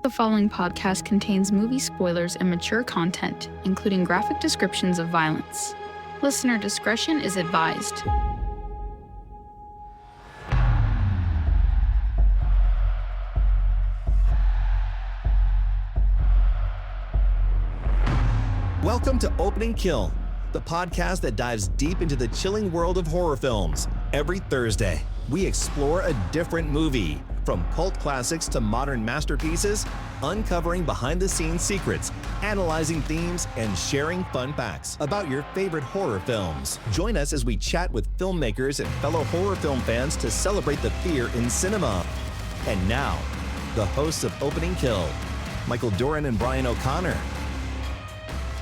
The following podcast contains movie spoilers and mature content, including graphic descriptions of violence. Listener discretion is advised. Welcome to Opening Kill, the podcast that dives deep into the chilling world of horror films. Every Thursday, we explore a different movie, from cult classics to modern masterpieces, uncovering behind-the-scenes secrets, analyzing themes, and sharing fun facts about your favorite horror films. Join us as we chat with filmmakers and fellow horror film fans to celebrate the fear in cinema. And now, the hosts of Opening Kill, Michael Doran and Brian O'Connor.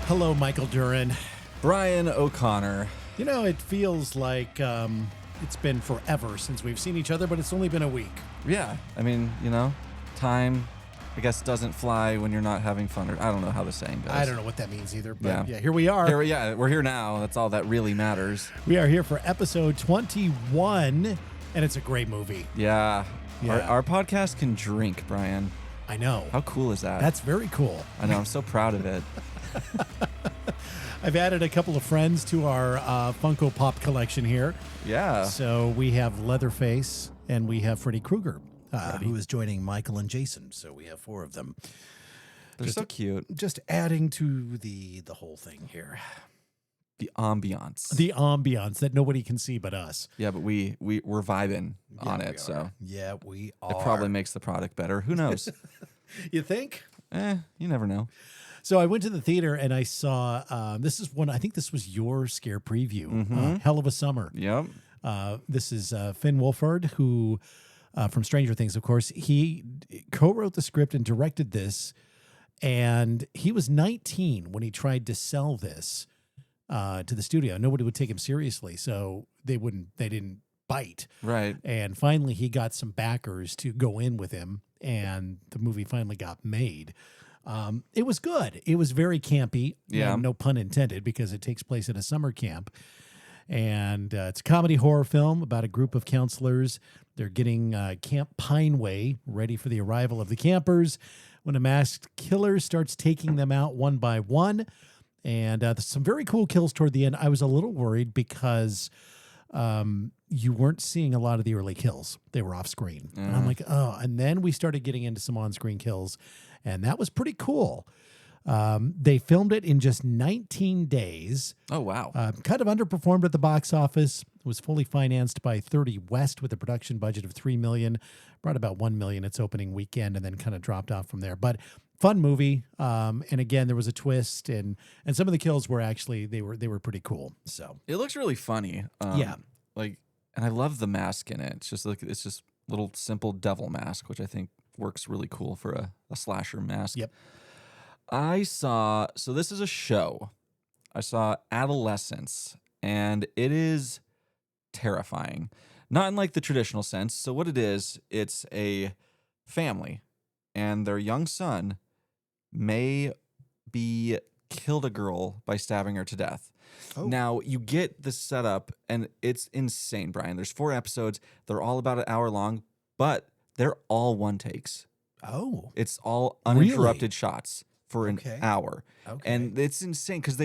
Hello, Michael Duran. Brian O'Connor. You know, it feels like it's been forever since we've seen each other, but it's only been a week. Yeah, I mean, you know, time, I guess, doesn't fly when you're not having fun. Or I don't know how the saying goes. I don't know what that means either, but yeah here we are. We're here now. That's all that really matters. We are here for episode 21, and it's a great movie. Yeah. Yeah. Our podcast can drink, Brian. I know. How cool is that? That's very cool. I know. I'm so proud of it. I've added a couple of friends to our Funko Pop collection here. Yeah. So we have Leatherface and we have Freddy Krueger, who is joining Michael and Jason. So we have 4 of them. They're so cute. Just adding to the whole thing here. The ambiance. The ambiance that nobody can see but us. Yeah, but we're vibing on it, so yeah, we are. It probably makes the product better. Who knows? You think? You never know. So I went to the theater and I saw, this is one, I think this was your scare preview, Hell of a Summer. Yep. This is Finn Wolfhard, who, from Stranger Things, of course, he co-wrote the script and directed this, and he was 19 when he tried to sell this to the studio. Nobody would take him seriously, so they didn't bite. Right. And finally he got some backers to go in with him, and the movie finally got made. It was good. It was very campy. Yeah. No pun intended, because it takes place at a summer camp. And it's a comedy horror film about a group of counselors. They're getting Camp Pineway ready for the arrival of the campers when a masked killer starts taking them out one by one. And there's some very cool kills toward the end. I was a little worried because you weren't seeing a lot of the early kills. They were off screen. And I'm like, oh, and then we started getting into some on-screen kills, and that was pretty cool. They filmed it in just 19 days. Oh, wow. Kind of underperformed at the box office. It was fully financed by 30 West with a production budget of $3 million. Brought about $1 million its opening weekend, and then kind of dropped off from there. But fun movie. And again, there was a twist, and some of the kills were actually, they were pretty cool. So it looks really funny. Yeah. And I love the mask in it. It's just little simple devil mask, which I think works really cool for a slasher mask. Yep. So this is a show. I saw Adolescence, and it is terrifying. Not in like the traditional sense. So what it is, it's a family, and their young son may be killed a girl by stabbing her to death. Oh. Now, you get the setup, and it's insane, Brian. There's 4 episodes. They're all about an hour long, but they're all one takes. Oh. It's all uninterrupted really? shots for an hour. Okay. And it's insane because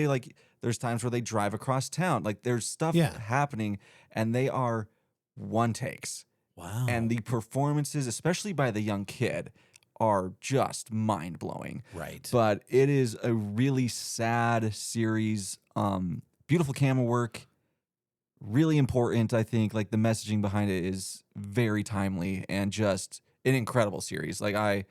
there's times where they drive across town. Like, there's stuff happening, and they are one takes. Wow. And the performances, especially by the young kid, are just mind-blowing. Right. But it is a really sad series. Beautiful camera work. Really important, I think. Like, the messaging behind it is very timely and just an incredible series. Like, I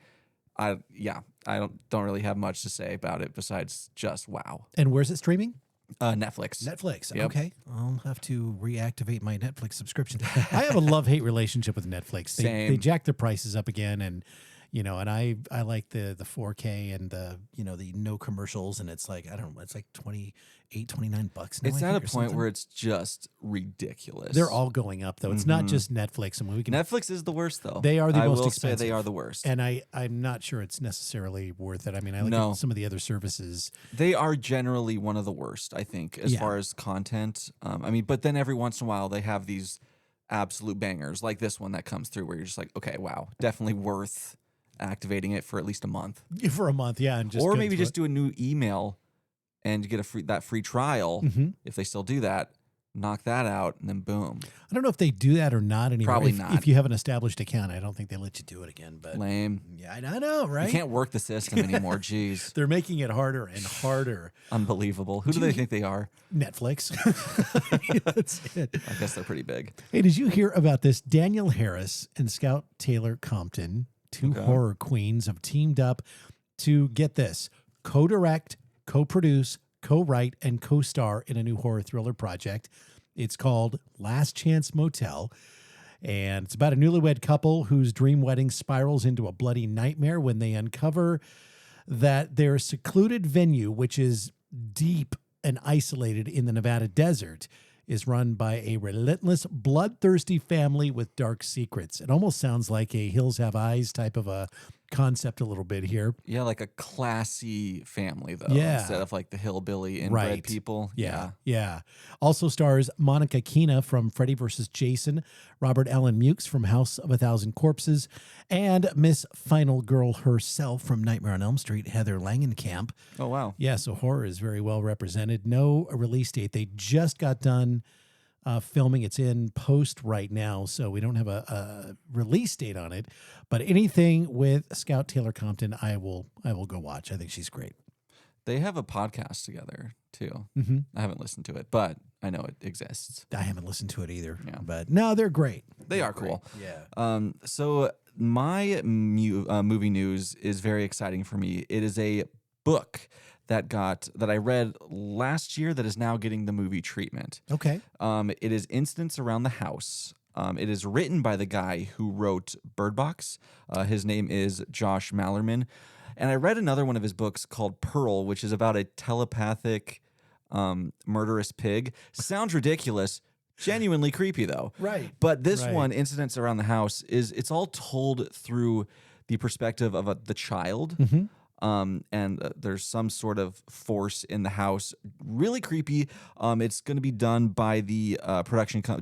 don't really have much to say about it besides just wow. And where's it streaming? Netflix. Netflix. Yep. Okay. I'll have to reactivate my Netflix subscription. I have a love-hate relationship with Netflix. Same. They jack their prices up again, and and I like the 4K and the no commercials, and it's like, I don't know, it's like $28, $29 now. It's at a point where it's just ridiculous. They're all going up though. It's not just Netflix, and Netflix is the worst though. They are the most expensive. Say they are the worst. And I'm not sure it's necessarily worth it. I mean, I look at some of the other services. They are generally one of the worst, I think, as far as content. But then every once in a while they have these absolute bangers like this one that comes through where you're just like, okay, wow, definitely worth activating it for at least a month. For a month, yeah. And just or go maybe through just do a new email and get that free trial. If they still do that, knock that out, and then boom. I don't know if they do that or not anymore. Probably not. If you have an established account, I don't think they let you do it again. But Lame. Yeah, I know, right? You can't work the system anymore. Jeez. They're making it harder and harder. Unbelievable. Who do they think they are? Netflix. That's it. I guess they're pretty big. Hey, did you hear about this? Daniel Harris and Scout Taylor Compton, two horror queens, have teamed up to, get this, co-direct, co-produce, co-write, and co-star in a new horror thriller project. It's called Last Chance Motel, and it's about a newlywed couple whose dream wedding spirals into a bloody nightmare when they uncover that their secluded venue, which is deep and isolated in the Nevada desert, is run by a relentless, bloodthirsty family with dark secrets. It almost sounds like a Hills Have Eyes type of a concept a little bit here. Yeah, like a classy family, though. Yeah. Instead of like the hillbilly inbred people. Yeah. Also stars Monica Keena from Freddy vs. Jason, Robert Allen Mukes from House of a Thousand Corpses, and Miss Final Girl herself from Nightmare on Elm Street, Heather Langenkamp. Oh, wow. Yeah, so horror is very well represented. No release date. They just got done filming. It's in post right now, so we don't have a release date on it. But anything with Scout Taylor Compton, I will go watch. I think she's great. They have a podcast together, too. Mm-hmm. I haven't listened to it, but I know it exists. I haven't listened to it either. Yeah. But no, they're great. They are cool. Yeah. So my movie news is very exciting for me. It is a book that I read last year that is now getting the movie treatment. Okay. It is Incidents Around the House. It is written by the guy who wrote Bird Box. His name is Josh Mallerman. And I read another one of his books called Pearl, which is about a telepathic murderous pig. Sounds ridiculous. Genuinely creepy, though. Right. But this one, Incidents Around the House, it's all told through the perspective of the child. Mm-hmm. And there's some sort of force in the house. Really creepy. It's going to be done by the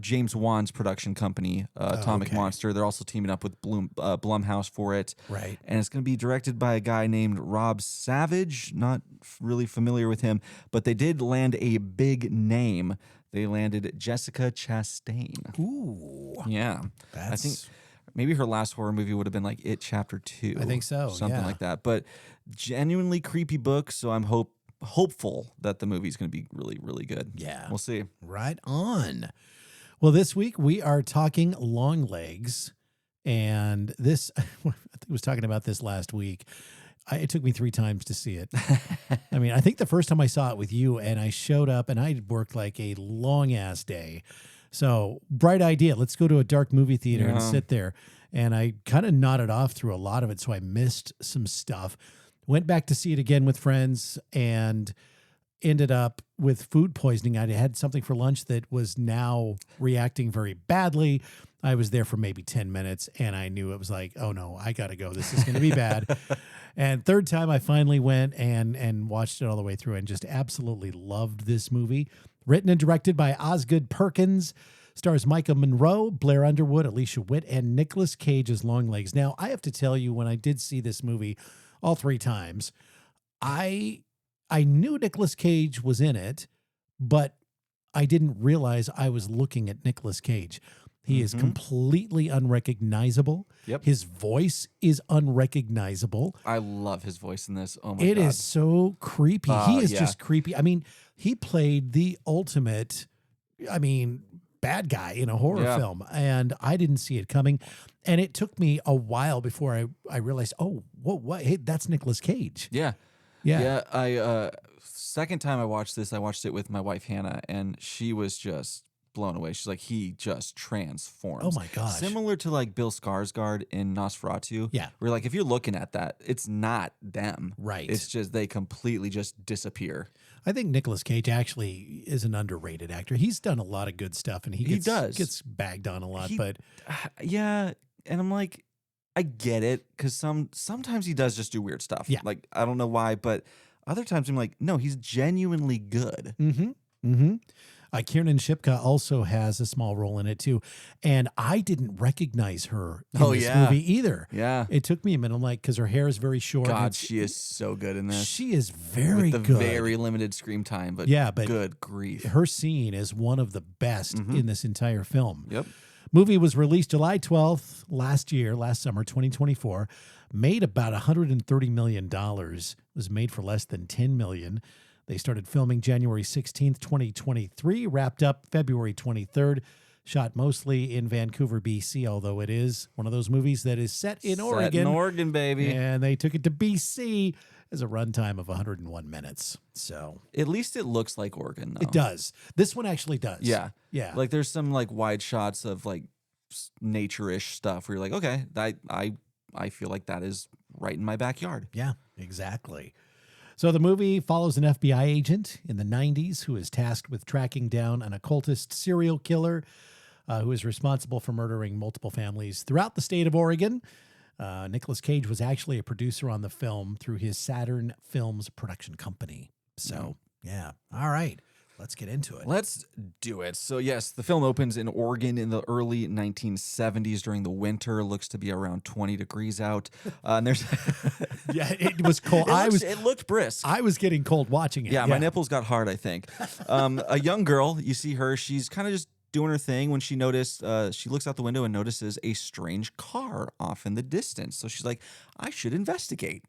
James Wan's production company, Atomic Monster. They're also teaming up with Blumhouse for it. Right. And it's going to be directed by a guy named Rob Savage. Not really familiar with him, but they did land a big name. They landed Jessica Chastain. Ooh. Yeah. I think maybe her last horror movie would have been like It Chapter 2. I think so, Something like that. But genuinely creepy book, so I'm hopeful that the movie's going to be really, really good. Yeah. We'll see. Right on. Well, this week we are talking Longlegs, and this, I think I was talking about this last week. It took me 3 times to see it. I mean, I think the first time I saw it with you, and I showed up, and I worked like a long-ass day. So, bright idea. Let's go to a dark movie theater and sit there. And I kind of nodded off through a lot of it, so I missed some stuff. Went back to see it again with friends and ended up with food poisoning. I had something for lunch that was now reacting very badly. I was there for maybe 10 minutes, and I knew it was like, oh, no, I got to go. This is going to be bad. And third time, I finally went and watched it all the way through and just absolutely loved this movie. Written and directed by Osgood Perkins. Stars Maika Monroe, Blair Underwood, Alicia Witt, and Nicolas Cage as Longlegs. Now, I have to tell you, when I did see this movie all 3 times, I knew Nicolas Cage was in it, but I didn't realize I was looking at Nicolas Cage. He is completely unrecognizable. Yep. His voice is unrecognizable. I love his voice in this. Oh my God. It is so creepy. He is just creepy. I mean, he played the ultimate, bad guy in a horror film, and I didn't see it coming. And it took me a while before I realized, oh, what? Hey, that's Nicolas Cage. Yeah. Yeah. Second time I watched this, I watched it with my wife Hannah, and she was just blown away. She's like, he just transforms. Oh my gosh. Similar to like Bill Skarsgård in Nosferatu. Yeah. Where like if you're looking at that, it's not them. Right. It's just they completely just disappear. I think Nicolas Cage actually is an underrated actor. He's done a lot of good stuff, and he gets bagged on a lot. But yeah, and I'm like, I get it, because sometimes he does just do weird stuff. Yeah. Like I don't know why, but other times I'm like, no, he's genuinely good. Mm-hmm. Kiernan Shipka also has a small role in it too, and I didn't recognize her in Oh, this yeah. movie either. Yeah. It took me a minute, like, because her hair is very short. God, she is so good in this. She is very With the good. very limited screen time, but good grief. Her scene is one of the best in this entire film. Yep. Movie was released July 12th last summer, 2024. Made about $130 million. Was made for less than $10 million. They started filming January 16th, 2023, wrapped up February 23rd, shot mostly in Vancouver, BC, although it is one of those movies that is set in Oregon. Set in Oregon, baby. And they took it to BC as a runtime of 101 minutes. So at least it looks like Oregon, though. it does. This one actually does. Yeah. Yeah. Like there's some like wide shots of like nature-ish stuff where you're like, okay, I feel like that is right in my backyard. Yeah, exactly. So the movie follows an FBI agent in the 90s who is tasked with tracking down an occultist serial killer who is responsible for murdering multiple families throughout the state of Oregon. Nicolas Cage was actually a producer on the film through his Saturn Films production company. So, yeah. All right. Let's get into it. Let's do it. So, yes, the film opens in Oregon in the early 1970s during the winter. Looks to be around 20 degrees out. And there's yeah, it was cold. It looked brisk. I was getting cold watching it. Yeah, my nipples got hard, I think. A young girl, you see her, she's kind of just doing her thing when she looks out the window and notices a strange car off in the distance. So she's like, I should investigate.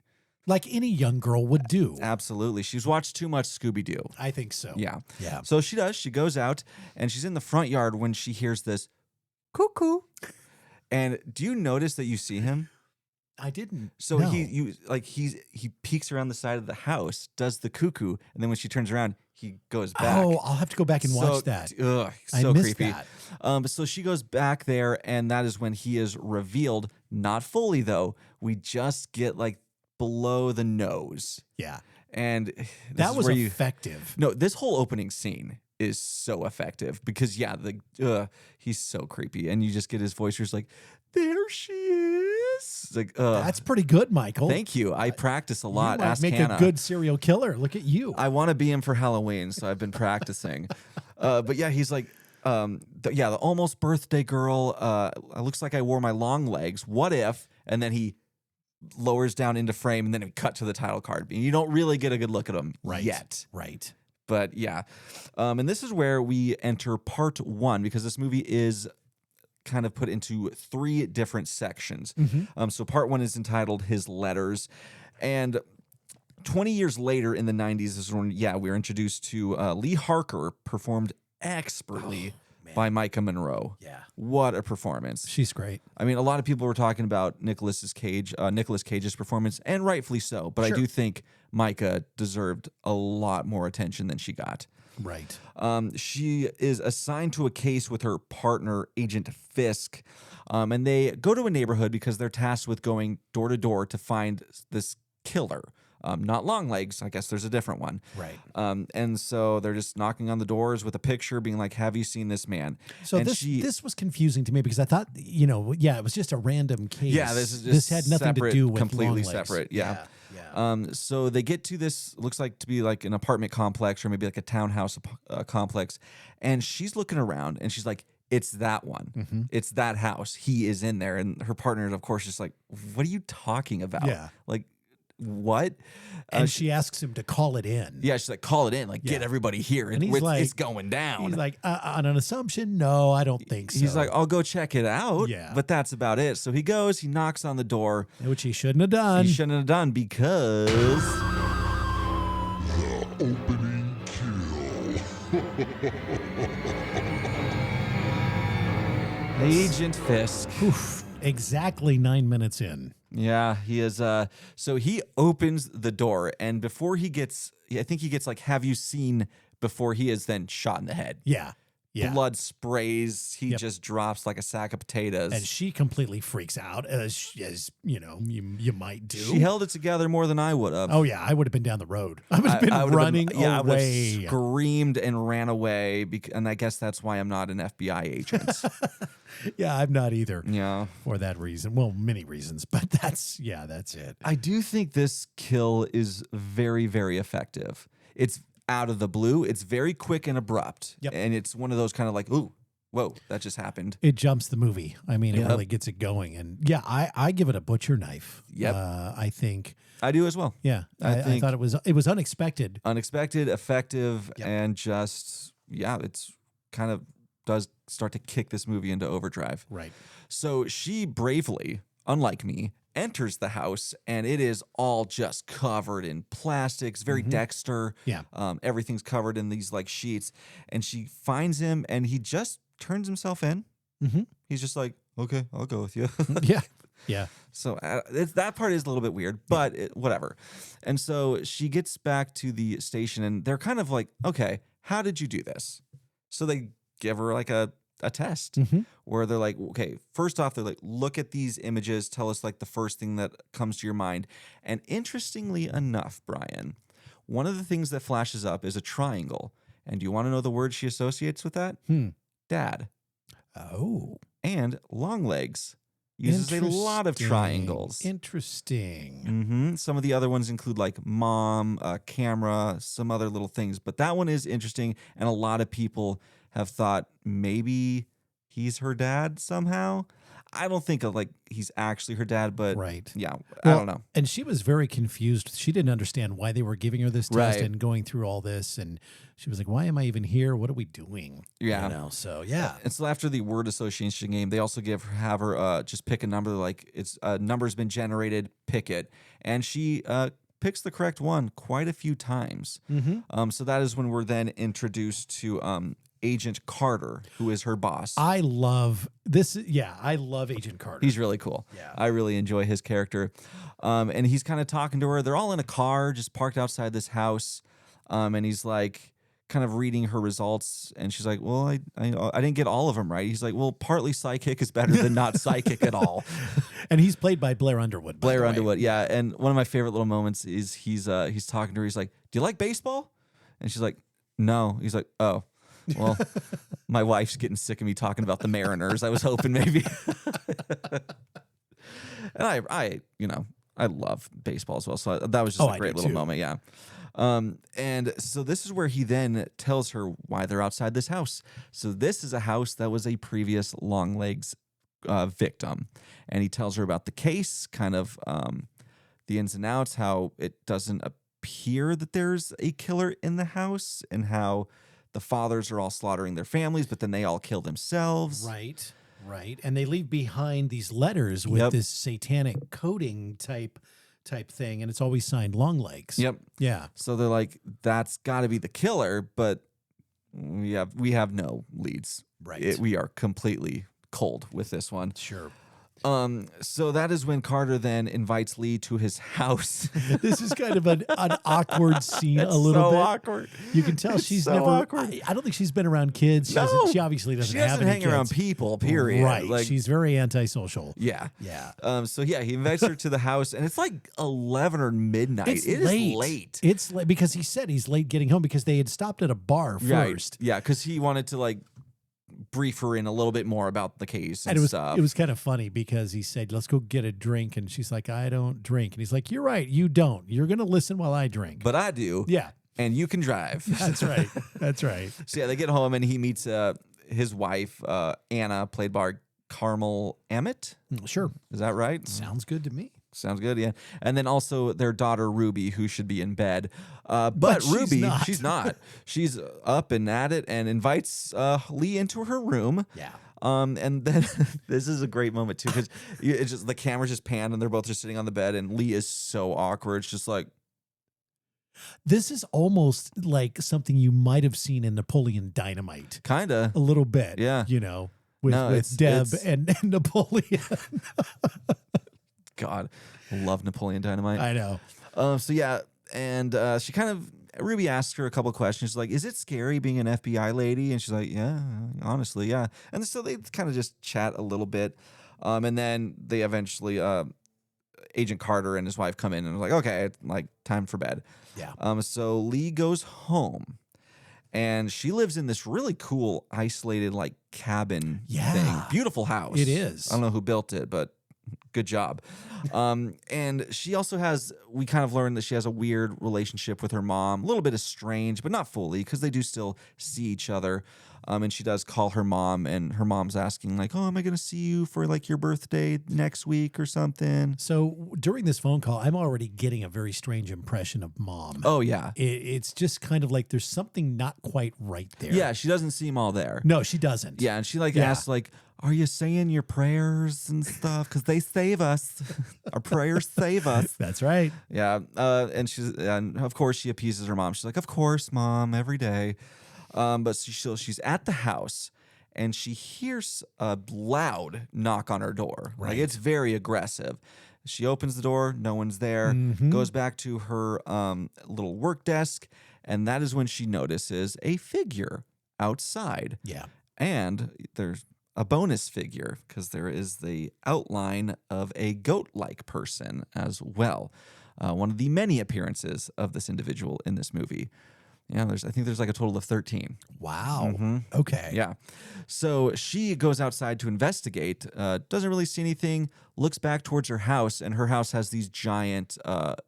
Like any young girl would do. Absolutely. She's watched too much Scooby-Doo. I think so. Yeah. Yeah. So she does. She goes out and she's in the front yard when she hears this cuckoo. And do you notice that you see him? I didn't. So no. he peeks around the side of the house, does the cuckoo, and then when she turns around, he goes back. Oh, I'll have to go back and watch that. Ugh, I so missed creepy. that. So she goes back there, and that is when he is revealed. Not fully though. We just get like below the nose. Yeah. And that was effective. No, this whole opening scene is so effective because he's so creepy, and you just get his voice. You're just like, there she is. It's like, that's pretty good, Michael. Thank you. I practice a lot. You might Ask make Hannah. a good serial killer. Look at you. I want to be him for Halloween, so I've been practicing. But yeah, he's like, the almost birthday girl. Looks like I wore my long legs. What if? And then he lowers down into frame, and then we cut to the title card. You don't really get a good look at him yet. Right. But yeah. And this is where we enter part one, because this movie is kind of put into 3 different sections. So part 1 is entitled His Letters. And 20 years later in the 90s is when, we're introduced to Lee Harker, performed expertly by Maika Monroe. Yeah. What a performance. She's great. I mean, a lot of people were talking about Nicolas Cage's performance, and rightfully so. But Sure. I do think Maika deserved a lot more attention than she got. Right. She is assigned to a case with her partner, Agent Fisk, and they go to a neighborhood because they're tasked with going door to door to find this killer. Not Longlegs. I guess there's a different one. Right. And so they're just knocking on the doors with a picture being like, have you seen this man? So and this was confusing to me because I thought, it was just a random case. Yeah, this is just this had nothing separate, to do with completely Longlegs. separate. Yeah. Yeah. So they get to this, looks like to be like an apartment complex or maybe like a townhouse complex. And she's looking around and she's like, it's that one. Mm-hmm. It's that house. He is in there. And her partner is, of course, just like, what are you talking about? Yeah. Like, what? And she asks him to call it in. Yeah, she's like, call it in. Like, get everybody here. And he's like, it's going down. He's like, on an assumption, no, I don't think so. He's like, I'll go check it out. Yeah. But that's about it. So he goes, he knocks on the door. Which he shouldn't have done. He shouldn't have done because... The opening kill. Agent Fisk. Oof, exactly 9 minutes in. Yeah, he is. So he opens the door, and before he gets, I think he gets like, have you seen, before he is then shot in the head. Yeah. Yeah. Blood sprays. He just drops like a sack of potatoes. And she completely freaks out, as you might do. She held it together more than I would have. Oh, yeah. I would have been down the road. I would have been running away. I would have screamed and ran away. And I guess that's why I'm not an FBI agent. Yeah, I'm not either. Yeah. For that reason. Well, many reasons, but that's it. I do think this kill is very, very effective. out of the blue. It's very quick and abrupt. Yep. And it's one of those kind of like, ooh, whoa, that just happened. It jumps the movie. I mean, it Yep. really gets it going. And yeah, I give it a butcher knife. Yep. I think. I do as well. Yeah, I think- thought it was unexpected. Unexpected, effective, Yep. and just, it's kind of does start to kick this movie into overdrive. Right. So she bravely, unlike me, enters the house, and it is all just covered in plastics, very Dexter. Yeah. Everything's covered in these like sheets, and she finds him, and he just turns himself in. Mhm. He's just like, okay, I'll go with you. Yeah. Yeah. So that part is a little bit weird, but whatever. And so she gets back to the station, and they're kind of like, okay, how did you do this? So they give her like a test where they're like, okay, first off, they're like, look at these images. Tell us like the first thing that comes to your mind. And interestingly enough, Brian, one of the things that flashes up is a triangle. And do you want to know the word she associates with that? Dad. Oh. And Longlegs. Uses a lot of triangles. Interesting. Some of the other ones include like mom, camera, some other little things. But that one is interesting. And a lot of people have thought maybe he's her dad somehow. I don't think like he's actually her dad, but Right. yeah, I Well, don't know. And she was very confused. She didn't understand why they were giving her this test Right. and going through all this. And she was like, why am I even here? What are we doing? Yeah. You know, so yeah. And so after the word association game, they also have her just pick a number. Like it's a number's been generated, pick it. And she picks the correct one quite a few times. So that is when we're then introduced to Agent Carter, who is her boss. I love this. Yeah, I love Agent Carter. He's really cool. Yeah. I really enjoy his character. And he's kind of talking to her. They're all in a car just parked outside this house. And he's like kind of reading her results. And she's like, well, I didn't get all of them right. He's like, well, partly psychic is better than not psychic at all. And he's played by Blair Underwood. by the Blair way. Underwood, yeah. And one of my favorite little moments is he's talking to her. He's like, do you like baseball? And she's like, no. He's like, oh. Well, my wife's getting sick of me talking about the Mariners. I was hoping maybe. And I love baseball as well. So that was just a I great do little too. moment. Yeah. And so this is where he then tells her why they're outside this house. So this is a house that was a previous Longlegs victim. And he tells her about the case, kind of the ins and outs, how it doesn't appear that there's a killer in the house, and how the fathers are all slaughtering their families, but then they all kill themselves. Right. And they leave behind these letters with Yep. this satanic coding type thing, and it's always signed Longlegs. Yep. Yeah. So they're like, that's got to be the killer, but we have no leads. Right. We are completely cold with this one. Sure. So that is when Carter then invites Lee to his house. This is kind of an awkward scene It's a little so bit. awkward. You can tell It's she's so never. awkward. I don't think she's been around kids. She, No. she obviously doesn't She have doesn't any hang around kids. people, period. Right. Like, She's very antisocial. yeah. Yeah. So yeah, he invites her to the house, and it's like 11 or midnight. It's It late. is late. It's late because he said he's late getting home because they had stopped at a bar Right. first. Yeah, because he wanted to like brief her in a little bit more about the case and, And stuff. it was kind of funny because he said, let's go get a drink. And she's like, I don't drink. And he's like, you're right. You don't. You're going to listen while I drink. But I do. Yeah, And you can drive. that's right. That's right. So yeah, they get home and he meets his wife, Anna, played by Carmel Emmett. Sure. Is that right? Sounds good to me. Sounds good, yeah. And then also their daughter Ruby, who should be in bed, but she's Ruby, not. she's not. She's up and at it, and invites Lee into her room. Yeah. And then this is a great moment too, because it's just the camera's just panned, and they're both just sitting on the bed, and Lee is so awkward. It's just like, This is almost like something you might have seen in Napoleon Dynamite. kinda, A little bit. Yeah. You know, with, No, with Deb it's- and Napoleon. God, I love Napoleon Dynamite. I know. So yeah, and she kind of Ruby asks her a couple questions. She's like, "Is it scary being an FBI lady?" And she's like, "Yeah, honestly, yeah." And so they kind of just chat a little bit, and then they eventually, Agent Carter and his wife come in and are like, "Okay, it's like time for bed." Yeah. So Lee goes home, and she lives in this really cool isolated like cabin Yeah. thing. Beautiful house. It is. I don't know who built it, but Good job. And she also we kind of learned that she has a weird relationship with her mom, a little bit estranged, but not fully, because they do still see each other. And she does call her mom, and her mom's asking like, oh, am I going to see you for like your birthday next week or something? So during this phone call, I'm already getting a very strange impression of mom. Oh, yeah. It's just kind of like there's something not quite right there. Yeah, she doesn't seem all there. No, she doesn't. Yeah, and she asks like, are you saying your prayers and stuff? Because they save us. Our prayers save us. That's right. Yeah, and of course she appeases her mom. She's like, of course, Mom, every day. But she's at the house, and she hears a loud knock on her door. Right. Like, it's very aggressive. She opens the door, no one's there, goes back to her little work desk, and that is when she notices a figure outside. Yeah. And there's a bonus figure, because there is the outline of a goat-like person as well. One of the many appearances of this individual in this movie. Yeah, I think there's like a total of 13. Wow. Okay. Yeah. So she goes outside to investigate, doesn't really see anything, looks back towards her house, and her house has these giant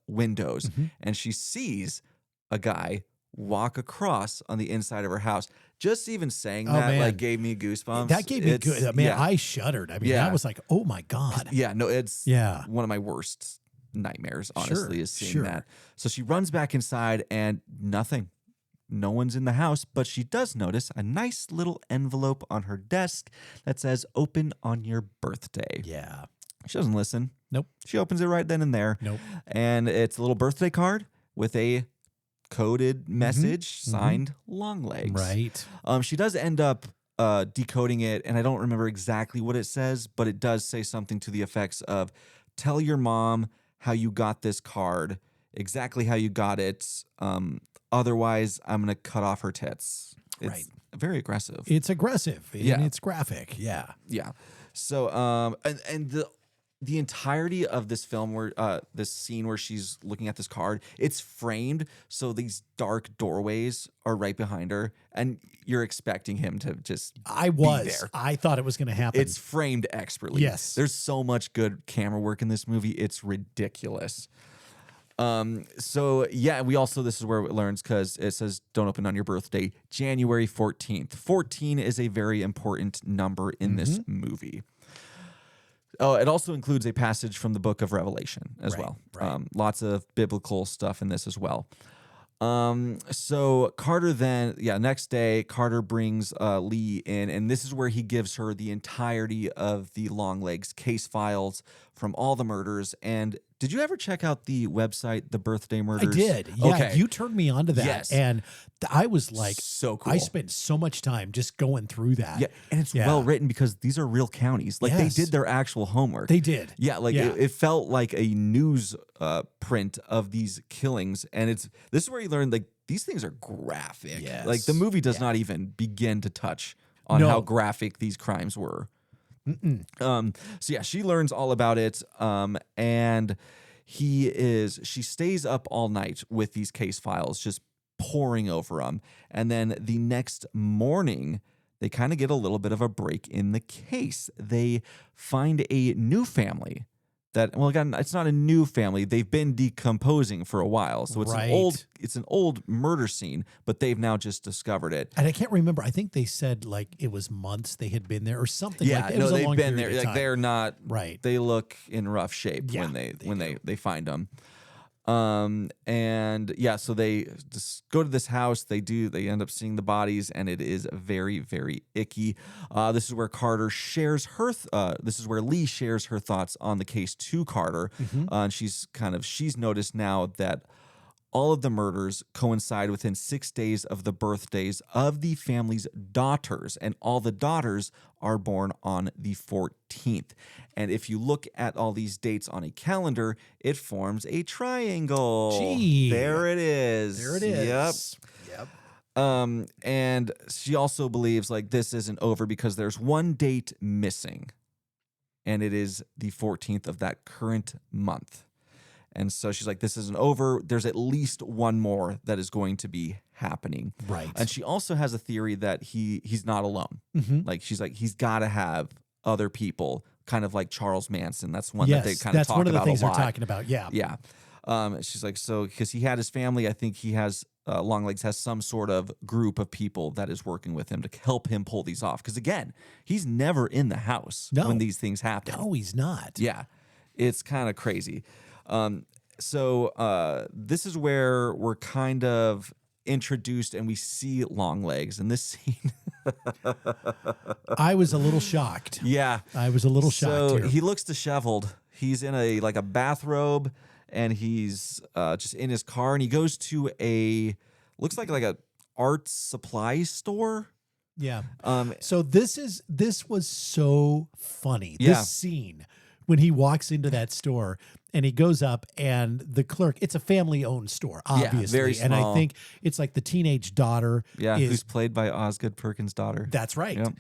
windows, and she sees a guy walk across on the inside of her house. Just even saying that man. like gave me goosebumps. That gave me good. Man, yeah. I shuddered. I mean, Yeah. that was like, oh my God. Yeah, no, it's one of my worst nightmares, honestly, is seeing that. So she runs back inside, and nothing. No one's in the house, but she does notice a nice little envelope on her desk that says, open on your birthday. Yeah. She doesn't listen. Nope. She opens it right then and there. Nope. And it's a little birthday card with a coded message signed Longlegs. Right. She does end up decoding it, and I don't remember exactly what it says, but it does say something to the effects of, tell your mom how you got this card, exactly how you got it. Otherwise, I'm going to cut off her tits. It's very aggressive. It's aggressive. Yeah. And it's graphic. Yeah. Yeah. So, and the entirety of this film, where this scene where she's looking at this card, it's framed so these dark doorways are right behind her, and you're expecting him to just be there. I thought it was going to happen. It's framed expertly. Yes. There's so much good camera work in this movie. It's ridiculous. So yeah, this is where it learns, because it says don't open on your birthday, January 14th. 14 is a very important number in this movie. Oh, it also includes a passage from the book of Revelation as well. Right. Lots of biblical stuff in this as well. So Carter next day, Carter brings Lee in, and this is where he gives her the entirety of the Longlegs case files from all the murders. And did you ever check out the website, The Birthday Murders? I did. Yeah, Okay. you turned me onto that. Yes. And I was like, So cool. I spent so much time just going through that. Yeah, and it's well written, because these are real counties. Like, they did their actual homework. They did. Yeah, like it felt like a news print of these killings, and this is where you learn like these things are graphic. Yes. Like, the movie does not even begin to touch on how graphic these crimes were. So yeah, she learns all about it, and she stays up all night with these case files, just poring over them, and then the next morning they kind of get a little bit of a break in the case. They find a new family that, well, again, it's not a new family. They've been decomposing for a while. So it's an old murder scene, but they've now just discovered it. And I can't remember. I think they said like it was months they had been there or something. Yeah, like that. It was a they've long been period there. of Like, time. they're not Right. They look in rough shape Yeah, when they find them. And yeah, so they just go to this house. They end up seeing the bodies, and it is very, very icky. This is where this is where Lee shares her thoughts on the case to Carter. And she's noticed now that all of the murders coincide within 6 days of the birthdays of the family's daughters, and all the daughters are born on the 14th. And if you look at all these dates on a calendar, it forms a triangle. Gee. There it is. There it is. Yep. And she also believes like this isn't over, because there's one date missing, and it is the 14th of that current month. And so she's like, this isn't over. There's at least one more that is going to be happening. Right. And she also has a theory that he's not alone. Mhm. Like, she's like, he's got to have other people kind of like Charles Manson. That's one that they kind of that's talk one of the about things a lot. they're talking about. Yeah. Yeah. She's like, so because he had his family, I think he has Longlegs has some sort of group of people that is working with him to help him pull these off. Because again, he's never in the house when these things happen. No, he's not. Yeah, it's kind of crazy. So this is where we're kind of introduced and we see Longlegs in this scene. I was a little shocked. Yeah, I was a little shocked so here. he looks disheveled. He's in a bathrobe, and he's just in his car, and he goes to looks like a art supply store. Yeah. So this was so funny. Yeah. This scene when he walks into that store and he goes up and the clerk, it's a family-owned store, obviously. very And I small. think it's like the teenage daughter. Yeah, is, who's played by Osgood Perkins' daughter. That's right. Yep.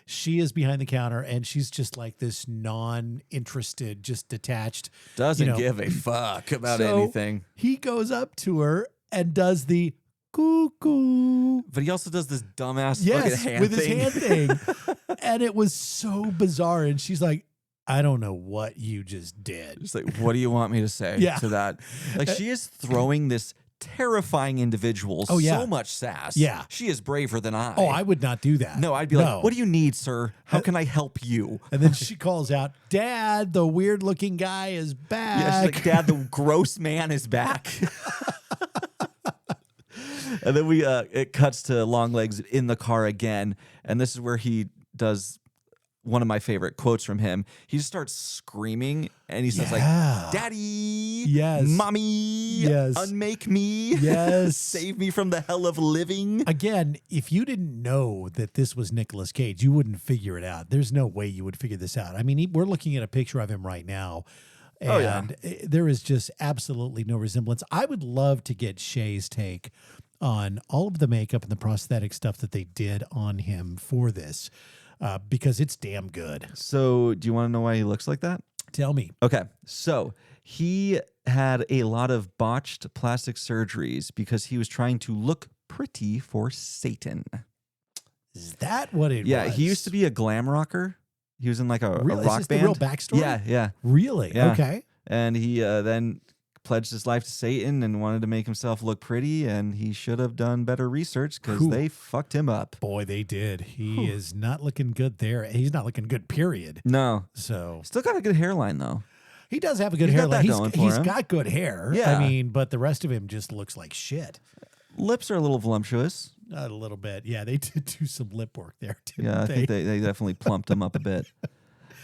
She is behind the counter and she's just like this non-interested, just detached. Doesn't give a fuck about So anything. He goes up to her and does the cuckoo. But he also does this dumbass fucking Yes, hand with thing. his hand thing. And it was so bizarre. And she's like, I don't know what you just did. Just like, what do you want me to say Yeah. to that? Like, she is throwing this terrifying individual so much sass. Yeah. She is braver than I. Oh, I would not do that. No, I'd be like, what do you need, sir? How can I help you? And then she calls out, Dad, the weird looking guy is back. Yeah, she's like, Dad, the gross man is back. And then it cuts to Longlegs in the car again. And this is where he does one of my favorite quotes from him. He just starts screaming and he says like, Daddy, Yes. Mommy, Yes. unmake me, Yes. save me from the hell of living. Again, if you didn't know that this was Nicolas Cage, you wouldn't figure it out. There's no way you would figure this out. I mean, we're looking at a picture of him right now. And there is just absolutely no resemblance. I would love to get Shay's take on all of the makeup and the prosthetic stuff that they did on him for this, because it's damn good. So do you want to know why he looks like that? Tell me. Okay, so he had a lot of botched plastic surgeries because he was trying to look pretty for Satan. Is that what it was? Yeah, he used to be a glam rocker. He was in like a Really? rock Is this band. the real backstory? Yeah. Really? Yeah. Okay. And he then pledged his life to Satan and wanted to make himself look pretty, and he should have done better research because they fucked him up. Boy, they did. He is not looking good there. He's not looking good, period. No. So Still got a good hairline, though. he does have a good He's got hairline. that going for He's him. got good hair. Yeah. I mean, but the rest of him just looks like shit. Lips are a little voluptuous. A little bit. Yeah, they did do some lip work there, didn't Yeah, I they? think they definitely plumped him up a bit.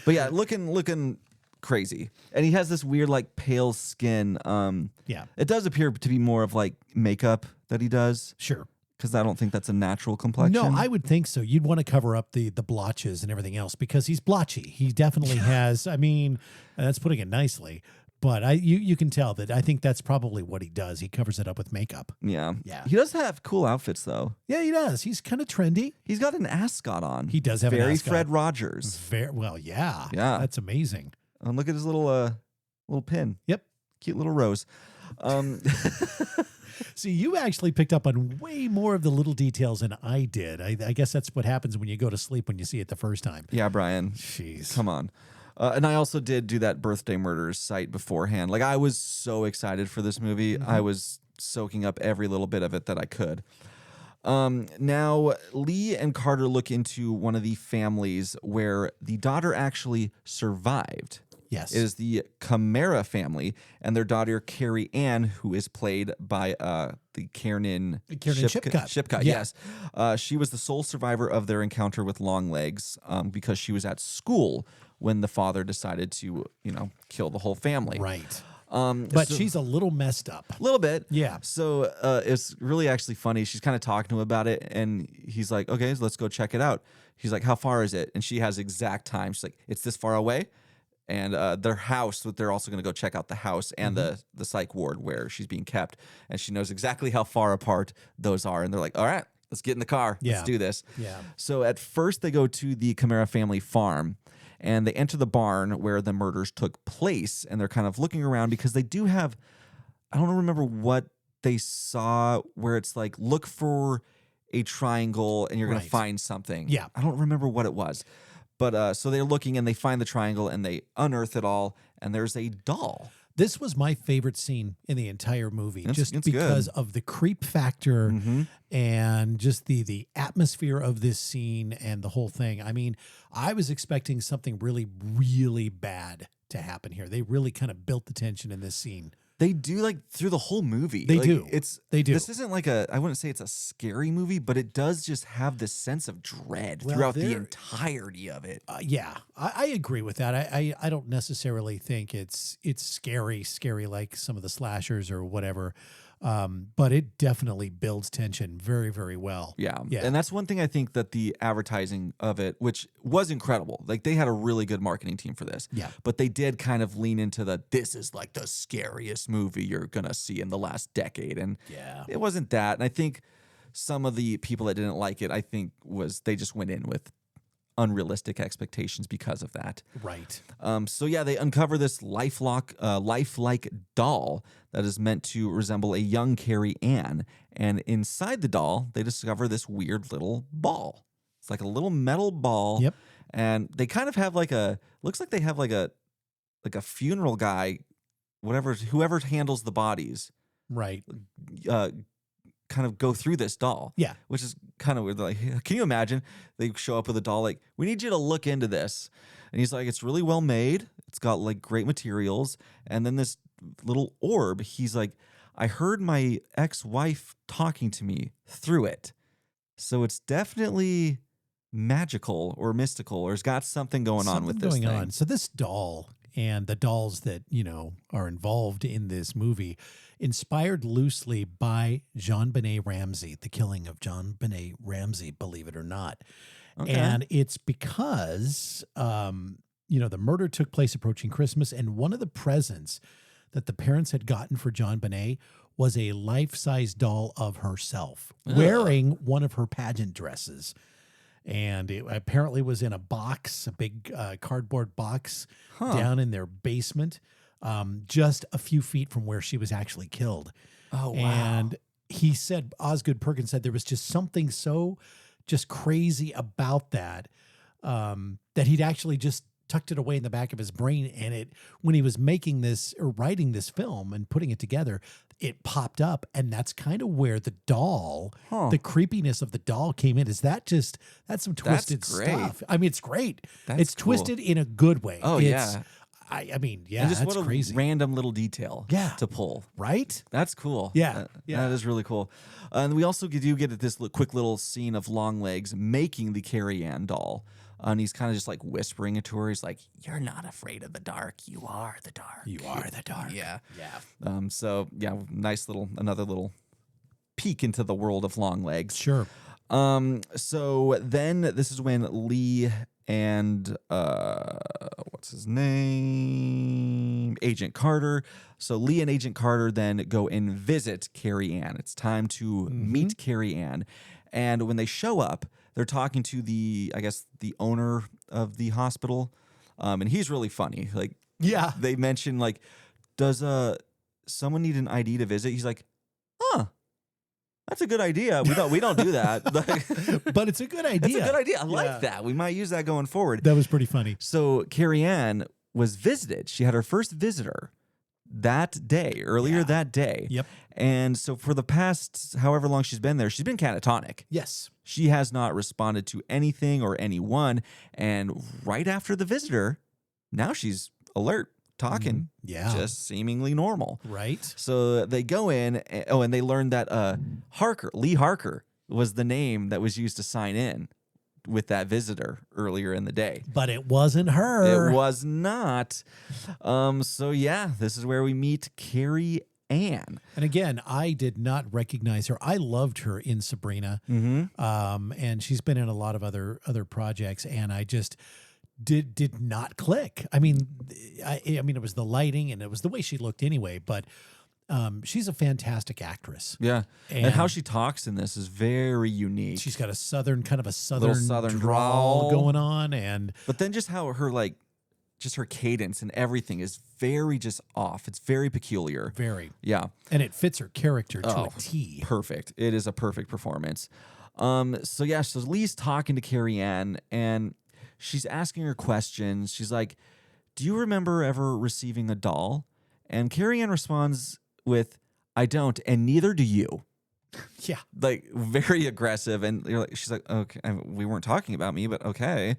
But yeah, looking crazy. And he has this weird, like, pale skin. Yeah. It does appear to be more of, like, makeup that he does, Sure. because I don't think that's a natural complexion. No, I would think so. You'd want to cover up the blotches and everything else because he's blotchy. He definitely has. I mean, that's putting it nicely. But you can tell that I think that's probably what he does. He covers it up with makeup. Yeah. Yeah. He does have cool outfits, though. Yeah, he does. He's kind of trendy. He's got an ascot on. He does have an Very ascot. Fred Rogers. Very well, yeah. Yeah. That's amazing. And look at his little pin. Yep. Cute little rose. See, you actually picked up on way more of the little details than I did. I guess that's what happens when you go to sleep when you see it the first time. Yeah, Brian. Jeez. Come on. And I also did do that Birthday Murders site beforehand. Like, I was so excited for this movie. I was soaking up every little bit of it that I could. Now, Lee and Carter look into one of the families where the daughter actually survived. Yes. It is the Camara family, and their daughter, Carrie Ann, who is played by the Kiernan Shipka. Shipka, Yeah. yes. She was the sole survivor of their encounter with Longlegs because she was at school when the father decided to, kill the whole family. Right. But so- she's a little messed up. A little bit. Yeah. So it's really actually funny. She's kind of talking to him about it, and he's like, okay, so let's go check it out. He's like, how far is it? And she has exact time. She's like, it's this far away. And their house, they're also going to go check out the house and the psych ward where she's being kept. And she knows exactly how far apart those are. And they're like, all right, let's get in the car. Yeah. Let's do this. Yeah. So at first they go to the Camara family farm, and they enter the barn where the murders took place. And they're kind of looking around because they do have, I don't remember what they saw, where it's like, look for a triangle and you're going Right. to find something. Yeah. I don't remember what it was. But so they're looking and they find the triangle and they unearth it all, and there's a doll. This was my favorite scene in the entire movie, It's because good. of the creep factor and just the atmosphere of this scene and the whole thing. I mean, I was expecting something really, really bad to happen here. They really kind of built the tension in this scene. They do, like, through the whole movie. They Like, do. They do. This isn't like I wouldn't say it's a scary movie, but it does just have this sense of dread throughout the entirety of it. Yeah, I agree with that. I don't necessarily think it's scary like some of the slashers or whatever, but it definitely builds tension very, very well. Yeah. Yeah. And that's one thing I think that the advertising of it, which was incredible. Like, they had a really good marketing team for this. Yeah. But they did kind of lean into this is like the scariest movie you're going to see in the last decade. And Yeah. it wasn't that. And I think some of the people that didn't like it, I think they just went in with unrealistic expectations because of that. Right. So yeah, they uncover this lifelike doll that is meant to resemble a young Carrie Ann, and inside the doll, they discover this weird little ball. It's like a little metal ball. Yep. And they kind of have looks like they have like a funeral guy, whoever handles the bodies, Right. kind of go through this doll. Yeah. Which is kind of weird. Like, can you imagine? They show up with a doll like, we need you to look into this. And he's like, it's really well made. It's got like great materials. And then this little orb, he's like, I heard my ex-wife talking to me through it. So it's definitely magical or mystical, or it's got something going on with this Something thing. going on. So this doll and the dolls that, are involved in this movie, inspired loosely by JonBenet Ramsey, the killing of JonBenet Ramsey, believe it or not. Okay. And it's because, the murder took place approaching Christmas, and one of the presents that the parents had gotten for JonBenet was a life-size doll of herself wearing one of her pageant dresses. And it apparently was in a box, a big cardboard box down in their basement, just a few feet from where she was actually killed. Oh, wow. And he said, Osgood Perkins said there was just something so just crazy about that, that he'd actually just tucked it away in the back of his brain. And when he was making this or writing this film and putting it together, it popped up. And that's kind of where the doll, the creepiness of the doll came in. That's some twisted great. stuff. I mean, it's great. That's it's cool. twisted in a good way. Oh, yeah. I mean, yeah, And just that's what a crazy. random little detail to pull. Right? That's cool. Yeah, That is really cool. And we also do get this quick little scene of Longlegs making the Carrie Ann doll. And he's kind of just like whispering it to her. He's like, you're not afraid of the dark. You are the dark. You are the dark. Yeah. Yeah. So, yeah, another little peek into the world of Longlegs. Sure. So then this is when Lee and what's his name? Agent Carter. So Lee and Agent Carter then go and visit Carrie Ann. It's time to meet Carrie Ann. And when they show up, they're talking to the owner of the hospital. And he's really funny. Like, Yeah. they mention, like, does someone need an ID to visit? He's like, that's a good idea. We don't do that. But it's a good idea. It's a good idea. I like that. We might use that going forward. That was pretty funny. So Carrie Ann was visited. She had her first visitor earlier that day. Yep. And so for the past however long she's been there, she's been catatonic. Yes. She has not responded to anything or anyone. And right after the visitor, now she's alert, talking, Yeah. just seemingly normal. Right. So they go in, and they learn that Lee Harker was the name that was used to sign in with that visitor earlier in the day. But it wasn't her. It was not. So yeah, this is where we meet Carrie Ann. And again, I did not recognize her. I loved her in Sabrina. And she's been in a lot of other projects, and I just did not click. I mean, it was the lighting and it was the way she looked anyway, but she's a fantastic actress. Yeah. And And- how she talks in this is very unique. She's got a southern Little southern drawl drawl. going on, and But then just how her cadence and everything is very just off. It's very peculiar. very, Yeah. and it fits her character to Oh, a T. Perfect. It is a perfect performance. So Lee's talking to Carrie Ann, and she's asking her questions. She's like, do you remember ever receiving a doll? And Carrie Ann responds with, I don't, and neither do you. Yeah. Like, very aggressive. And she's like, okay, we weren't talking about me, but okay.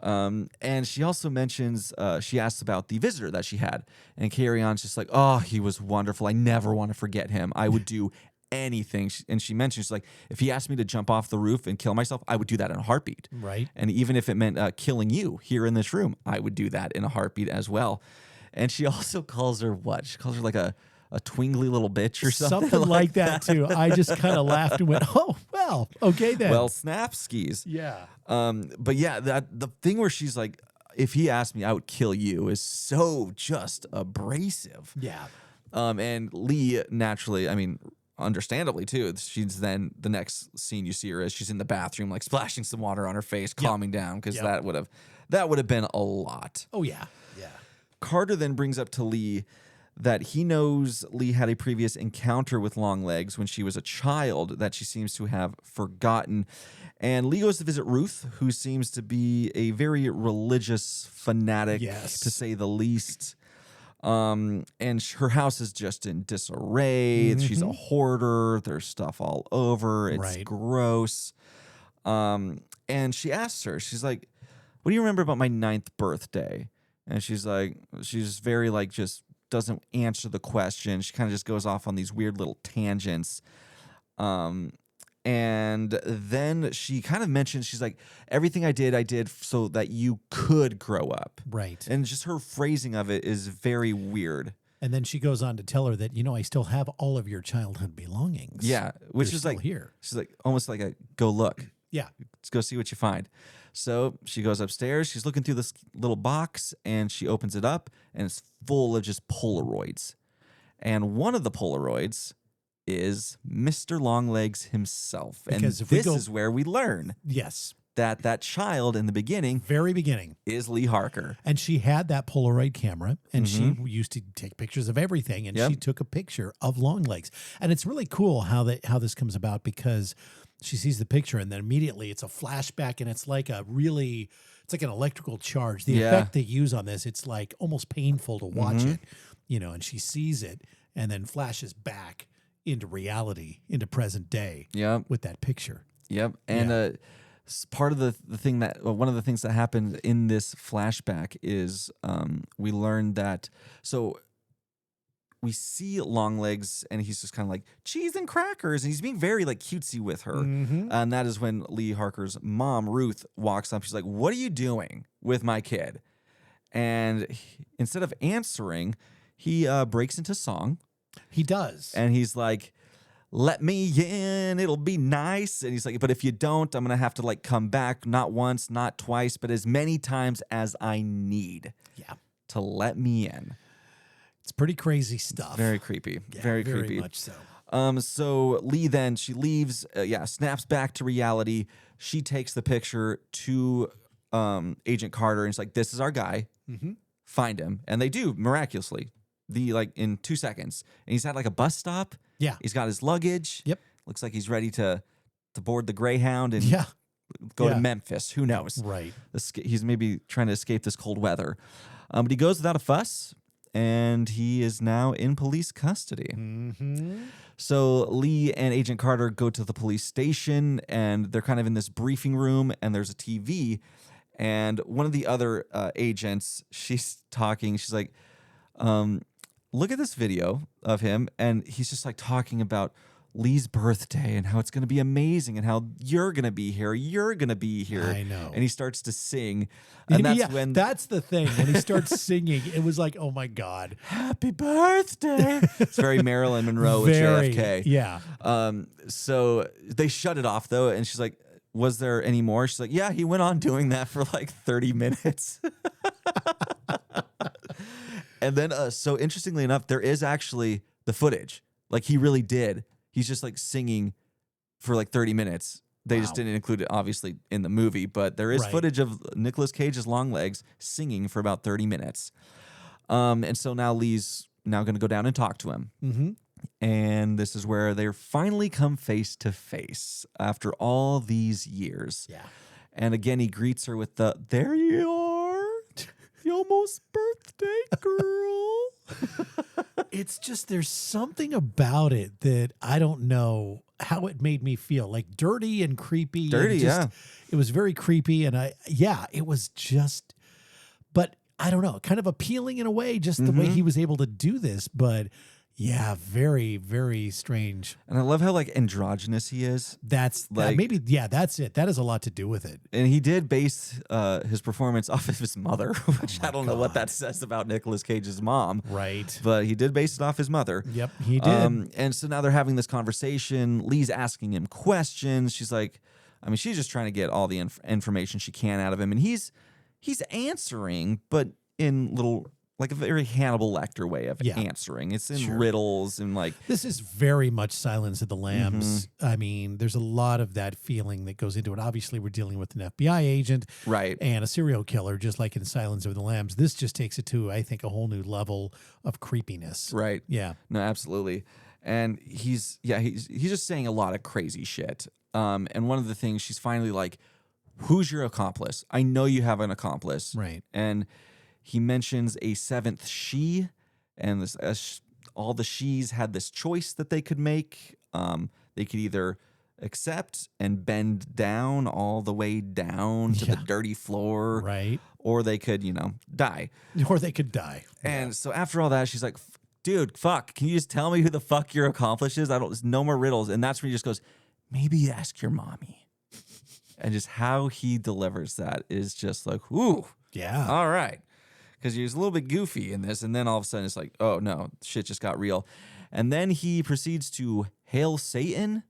And she also mentions, she asks about the visitor that she had. And Carrie Ann's just like, oh, he was wonderful. I never want to forget him. I would do anything. And she mentions, she's like, if he asked me to jump off the roof and kill myself, I would do that in a heartbeat. Right. And even if it meant killing you here in this room, I would do that in a heartbeat as well. And she also calls her what? She calls her like a twingly little bitch or something. Something like that too. I just kind of laughed and went, oh, well, okay then. Well, snap skis. Yeah. But yeah, the thing where she's like, if he asked me, I would kill you is so just abrasive. Yeah. And Lee naturally, I mean, understandably too, she's then the next scene you see her is she's in the bathroom, like splashing some water on her face, calming down, because that would have been a lot. Oh yeah. Yeah. Carter then brings up to Lee that he knows Lee had a previous encounter with Longlegs when she was a child that she seems to have forgotten. And Lee goes to visit Ruth, who seems to be a very religious fanatic, to say the least. And her house is just in disarray. She's a hoarder. There's stuff all over. It's gross. And she asks her, she's like, what do you remember about my 9th birthday? And she's like, she's very like just doesn't answer the question. She kind of just goes off on these weird little tangents. And then she kind of mentions, she's like, everything I did so that you could grow up. Right. And just her phrasing of it is very weird. And then she goes on to tell her that, I still have all of your childhood belongings. Yeah. Which They're is like, still here. She's like, almost like go look. Yeah. Let's go see what you find. So she goes upstairs. She's looking through this little box and she opens it up and it's full of just Polaroids. And one of the Polaroids is Mr. Longlegs himself. Because and this is where we learn that child in the beginning, very beginning, is Lee Harker. And she had that Polaroid camera and she used to take pictures of everything. And she took a picture of Longlegs. And it's really cool how this comes about, because she sees the picture and then immediately it's a flashback and it's like an electrical charge. The effect they use on this, it's like almost painful to watch it, and she sees it and then flashes back into reality, into present day with that picture. Yep. And part of the thing that, one of the things that happened in this flashback is we learned that, so we see Longlegs and he's just kind of like cheese and crackers and he's being very like cutesy with her. And that is when Lee Harker's mom, Ruth, walks up. She's like, what are you doing with my kid? And instead of answering, he breaks into song. He does. And he's like, let me in, it'll be nice. And he's like, but if you don't, I'm going to have to like come back, not once, not twice, but as many times as I need to let me in. It's pretty crazy stuff. Very creepy. Very creepy. Very much so. So Lee then, she leaves, snaps back to reality. She takes the picture to Agent Carter and it's like, this is our guy. Find him. And they do, miraculously. In 2 seconds. And he's at like a bus stop. Yeah. He's got his luggage. Yep. Looks like he's ready to board the Greyhound and go to Memphis. Who knows? Right. He's maybe trying to escape this cold weather. But he goes without a fuss. And he is now in police custody. So Lee and Agent Carter go to the police station, and they're kind of in this briefing room, and there's a TV. And one of the other agents, she's talking. She's like, look at this video of him. And he's just like talking about Lee's birthday and how it's going to be amazing and how you're going to be here. You're going to be here. I know. And he starts to sing. And that's when... That's the thing. When he starts singing, it was like, oh my God. Happy birthday. It's very Marilyn Monroe with JFK. Yeah. So they shut it off though. And she's like, was there any more? She's like, yeah, he went on doing that for like 30 minutes. And then, so interestingly enough, there is actually the footage. Like he really did. He's just like singing for like 30 minutes. They just didn't include it, obviously, in the movie, but there is footage of Nicolas Cage's Longlegs singing for about 30 minutes. And so now Lee's now going to go down and talk to him. And this is where they finally come face to face after all these years. Yeah. And again, he greets her with the, there you are, the almost birthday girl. It's just, there's something about it that I don't know how it made me feel, like dirty and creepy. Dirty, and just, it was very creepy. And it was just, but I don't know, kind of appealing in a way, just the way he was able to do this. But yeah, very, very strange. And I love how like androgynous he is. That's like, that's it. That has a lot to do with it. And he did base his performance off of his mother, which I don't know what that says about Nicolas Cage's mom. Right. But he did base it off his mother. Yep, he did. And so now they're having this conversation. Lee's asking him questions. She's like, I mean, she's just trying to get all the information she can out of him. And he's answering, but in little, like a very Hannibal Lecter way of answering. It's in riddles and like... This is very much Silence of the Lambs. I mean, there's a lot of that feeling that goes into it. Obviously, we're dealing with an FBI agent and a serial killer, just like in Silence of the Lambs. This just takes it to, I think, a whole new level of creepiness. Right. Yeah. No, absolutely. And he's just saying a lot of crazy shit. And one of the things, she's finally like, who's your accomplice? I know you have an accomplice. Right. And he mentions a seventh she, and this, all the she's had this choice that they could make. They could either accept and bend down all the way down to the dirty floor. Right. Or they could, die. Or they could die. And so after all that, she's like, dude, fuck, can you just tell me who the fuck your accomplice is? There's no more riddles. And that's when he just goes, maybe ask your mommy. And just how he delivers that is just like, ooh. Yeah. All right. Because he was a little bit goofy in this. And then all of a sudden it's like, oh, no, shit just got real. And then he proceeds to hail Satan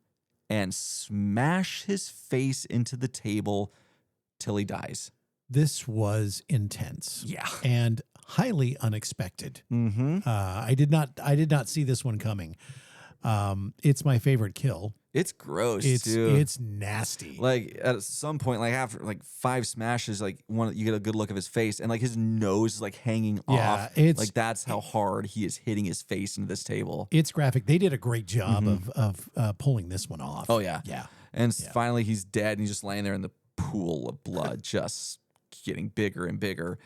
and smash his face into the table till he dies. This was intense. Yeah. And highly unexpected. I did not see this one coming. It's my favorite kill. It's gross, too. It's nasty. Like at some point, like after like 5 smashes, like you get a good look of his face, and like his nose is like hanging off. Like that's how hard he is hitting his face into this table. It's graphic. They did a great job of pulling this one off. Oh yeah, yeah. And finally, he's dead, and he's just laying there in the pool of blood, just getting bigger and bigger.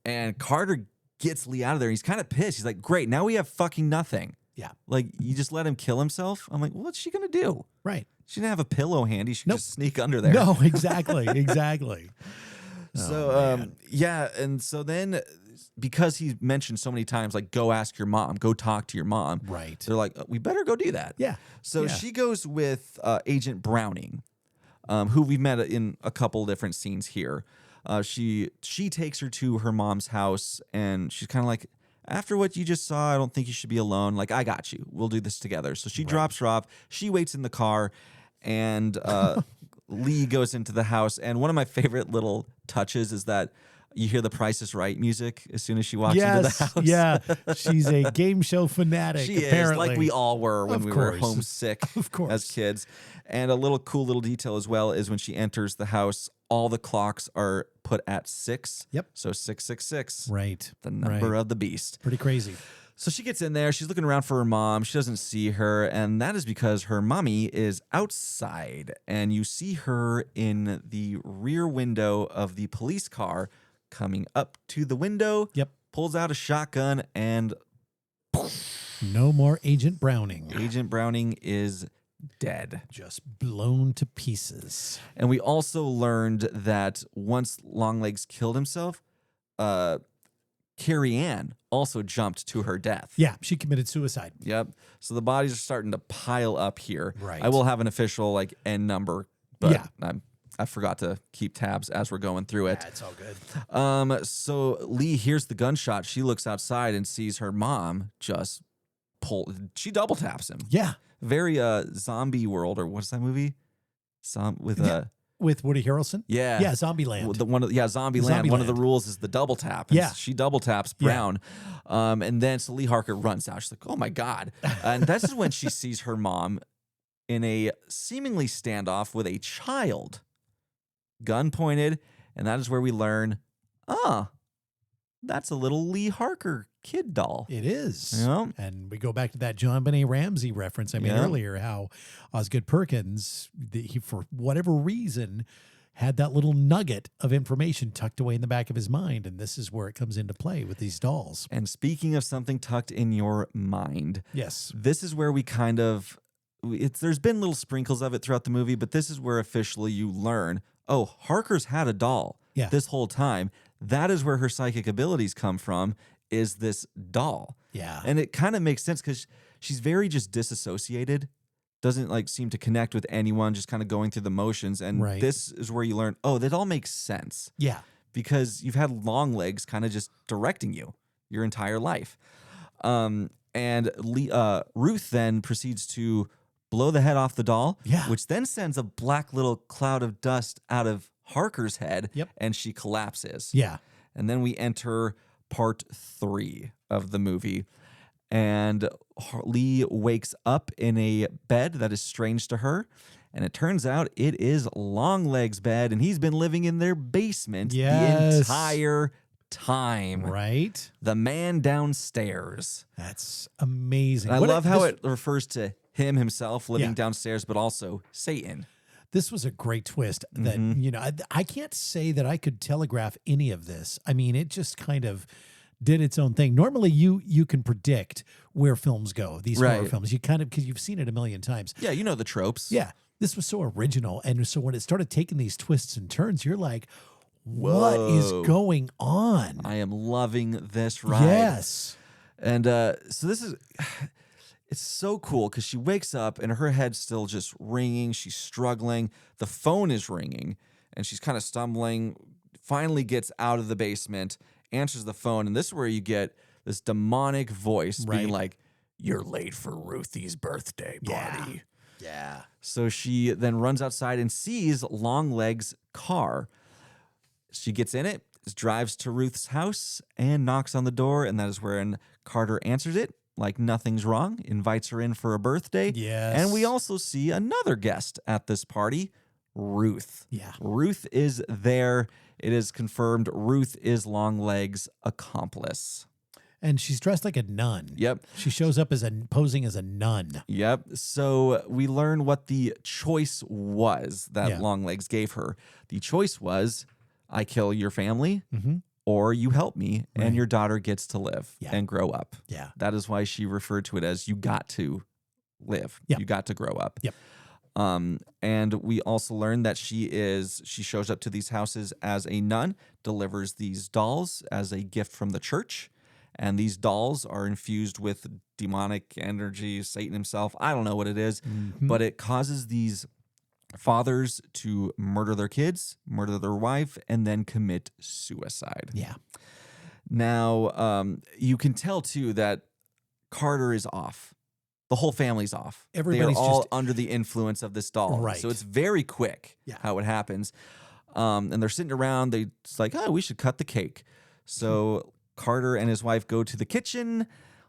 And Carter gets Lee out of there. He's kind of pissed. He's like, "Great, now we have fucking nothing." Yeah. Like, you just let him kill himself? I'm like, well, what's she going to do? Right. She didn't have a pillow handy. She could just sneak under there. No, exactly. Exactly. So, yeah. And so then, because he mentioned so many times, like, go ask your mom, go talk to your mom. Right. They're like, we better go do that. Yeah. So she goes with Agent Browning, who we've met in a couple different scenes here. She takes her to her mom's house, and she's kind of like, after what you just saw, I don't think you should be alone. Like, I got you. We'll do this together. So she drops her off. She waits in the car, and Lee goes into the house. And one of my favorite little touches is that you hear the Price is Right music as soon as she walks into the house. Yeah, she's a game show fanatic. She apparently. is, like we all were when we were homesick as kids. And a little cool little detail as well is when she enters the house, all the clocks are put at 6. Yep. So 666. Right. The number of the beast. Pretty crazy. So she gets in there. She's looking around for her mom. She doesn't see her. And that is because her mommy is outside. And you see her in the rear window of the police car coming up to the window. Yep. Pulls out a shotgun and... No more Agent Browning. Agent Browning is dead. Just blown to pieces. And we also learned that once Longlegs killed himself, Carrie Ann also jumped to her death. Yeah, she committed suicide. Yep. So the bodies are starting to pile up here. Right. I will have an official like end number, but I forgot to keep tabs as we're going through it. Yeah, it's all good. So Lee hears the gunshot. She looks outside and sees her mom just she double taps him. Yeah. Very Zombie World, or what's that movie? With Woody Harrelson? Yeah. Yeah, Zombieland. Zombieland. One of the rules is the double tap. And yeah. She double taps Brown. Yeah. And then so Lee Harker runs out. She's like, oh my God. And this is when she sees her mom in a seemingly standoff with a child. Gun pointed. And that is where we learn, that's a little Lee Harker kid doll. It is. Yeah. And we go back to that John Benet Ramsey reference I made earlier, how Osgood Perkins, he for whatever reason, had that little nugget of information tucked away in the back of his mind. And this is where it comes into play with these dolls. And speaking of something tucked in your mind, Yes. this is where we kind of, there's been little sprinkles of it throughout the movie, but this is where officially you learn, oh, Harker's had a doll this whole time. That is where her psychic abilities come from, is this doll. Yeah. And it kind of makes sense because she's very just disassociated, doesn't like seem to connect with anyone, just kind of going through the motions. And this is where you learn, oh, that all makes sense. Yeah. Because you've had Longlegs kind of just directing you your entire life. And Ruth then proceeds to blow the head off the doll, which then sends a black little cloud of dust out of Harker's head, and she collapses. Yeah. And then we enter part 3 of the movie, and Lee wakes up in a bed that is strange to her, and it turns out it is Longlegs' bed, and he's been living in their basement the entire time. Right? The man downstairs. That's amazing. And I love how it refers to him himself living downstairs, but also Satan. This was a great twist that, you know, I can't say that I could telegraph any of this. I mean, it just kind of did its own thing. Normally you can predict where films go, these horror films. You kind of, because you've seen it a million times. Yeah, you know the tropes. Yeah. This was so original. And so when it started taking these twists and turns, you're like, what is going on? I am loving this ride. Yes. And so this is, it's so cool because she wakes up and her head's still just ringing. She's struggling. The phone is ringing and she's kind of stumbling, finally gets out of the basement, answers the phone. And this is where you get this demonic voice being like, "You're late for Ruthie's birthday party." Yeah. So she then runs outside and sees Longlegs' car. She gets in it, drives to Ruth's house, and knocks on the door. And that is when Carter answers it like nothing's wrong, invites her in for a birthday. Yes. And we also see another guest at this party, Ruth. Yeah. Ruth is there. It is confirmed Ruth is Longlegs' accomplice. And she's dressed like a nun. Yep. She shows up as posing as a nun. Yep. So we learn what the choice was that Longlegs gave her. The choice was, I kill your family, or you help me, and your daughter gets to live and grow up. Yeah. That is why she referred to it as you got to live. Yep. You got to grow up. Yep. And we also learned that she shows up to these houses as a nun, delivers these dolls as a gift from the church. And these dolls are infused with demonic energy, Satan himself. I don't know what it is, but it causes these fathers to murder their kids, murder their wife, and then commit suicide. Yeah. Now, you can tell, too, that Carter is off. The whole family's off. Everybody's They're all just under the influence of this doll. Right. So it's very quick how it happens. And they're sitting around. It's like, oh, we should cut the cake. So Carter and his wife go to the kitchen.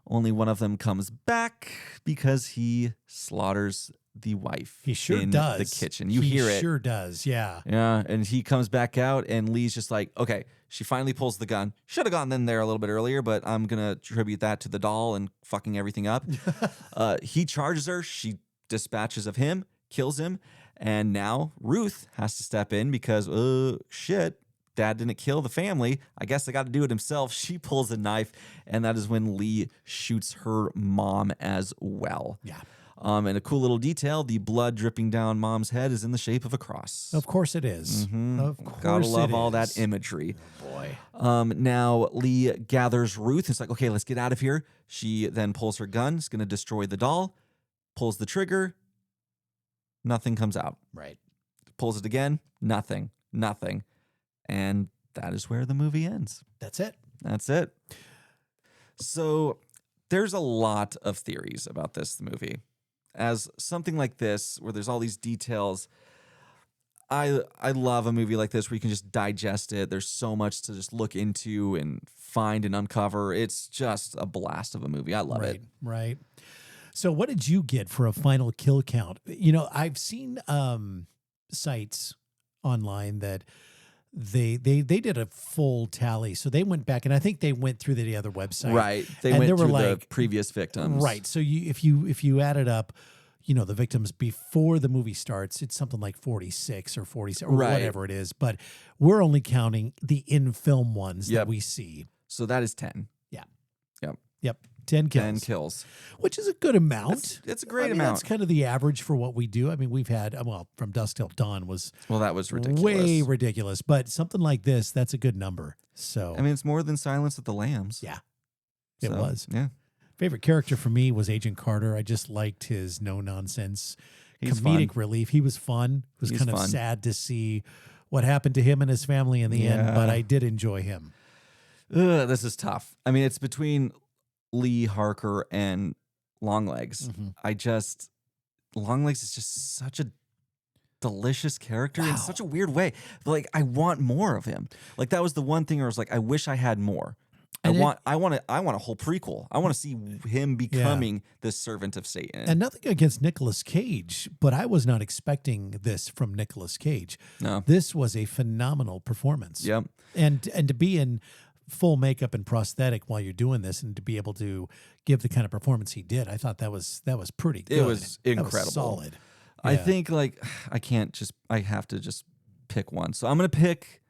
Only one of them comes back because he slaughters the wife. He sure in does. the kitchen. You hear it. He sure does, yeah. Yeah, and he comes back out, and Lee's just like, okay, she finally pulls the gun. Should have gone in there a little bit earlier, but I'm going to attribute that to the doll and fucking everything up. He charges her. She dispatches of him, kills him, and now Ruth has to step in because, shit, Dad didn't kill the family. I guess I got to do it himself. She pulls a knife, and that is when Lee shoots her mom as well. Yeah. And a cool little detail, the blood dripping down Mom's head is in the shape of a cross. Of course it is. Of course Gotta love it all is. that imagery. Oh, boy. Now Lee gathers Ruth. It's like, okay, let's get out of here. She then pulls her gun. It's going to destroy the doll. Pulls the trigger. Nothing comes out. Right. Pulls it again. Nothing. And that is where the movie ends. That's it. That's it. So there's a lot of theories about this movie. As something like this, where there's all these details, I love a movie like this where you can just digest it. There's so much to just look into and find and uncover. It's just a blast of a movie. I love it. Right. So what did you get for a final kill count? You know, I've seen sites online that they did a full tally. So they went back, and I think they went through the other website. Right. They and went there were through like the previous victims. Right. So if you add it up, the victims before the movie starts, it's something like 46 or 47 or Right. whatever it is. But we're only counting the in-film ones Yep. that we see. So that is 10. Yeah. Yep. Yep. 10 kills. 10 kills. Which is a good amount. It's a great I mean, amount. That's kind of the average for what we do. I mean, we've had, From Dusk Till Dawn was Well, that was ridiculous. way ridiculous. But something like this, that's a good number. So, I mean, it's more than Silence of the Lambs. yeah, it So, was. Yeah. Favorite character for me was Agent Carter. I just liked his no-nonsense He's comedic fun. relief. He was fun. It was He's kind of fun. sad to see what happened to him and his family in the end, but Yeah. I did enjoy him. This is tough. I mean, it's between Lee Harker and Longlegs. Longlegs is just such a delicious character in such a weird way. But, like, I want more of him. Like, that was the one thing where I was like, I wish I had more. I want a whole prequel. I want to see him becoming the servant of Satan. And nothing against Nicolas Cage, but I was not expecting this from Nicolas Cage. No. This was a phenomenal performance. Yep. And to be in full makeup and prosthetic while you're doing this and to be able to give the kind of performance he did, I thought that was pretty good. It was incredible. That was solid. I Yeah. think, like, I have to just pick one. So I'm going to pick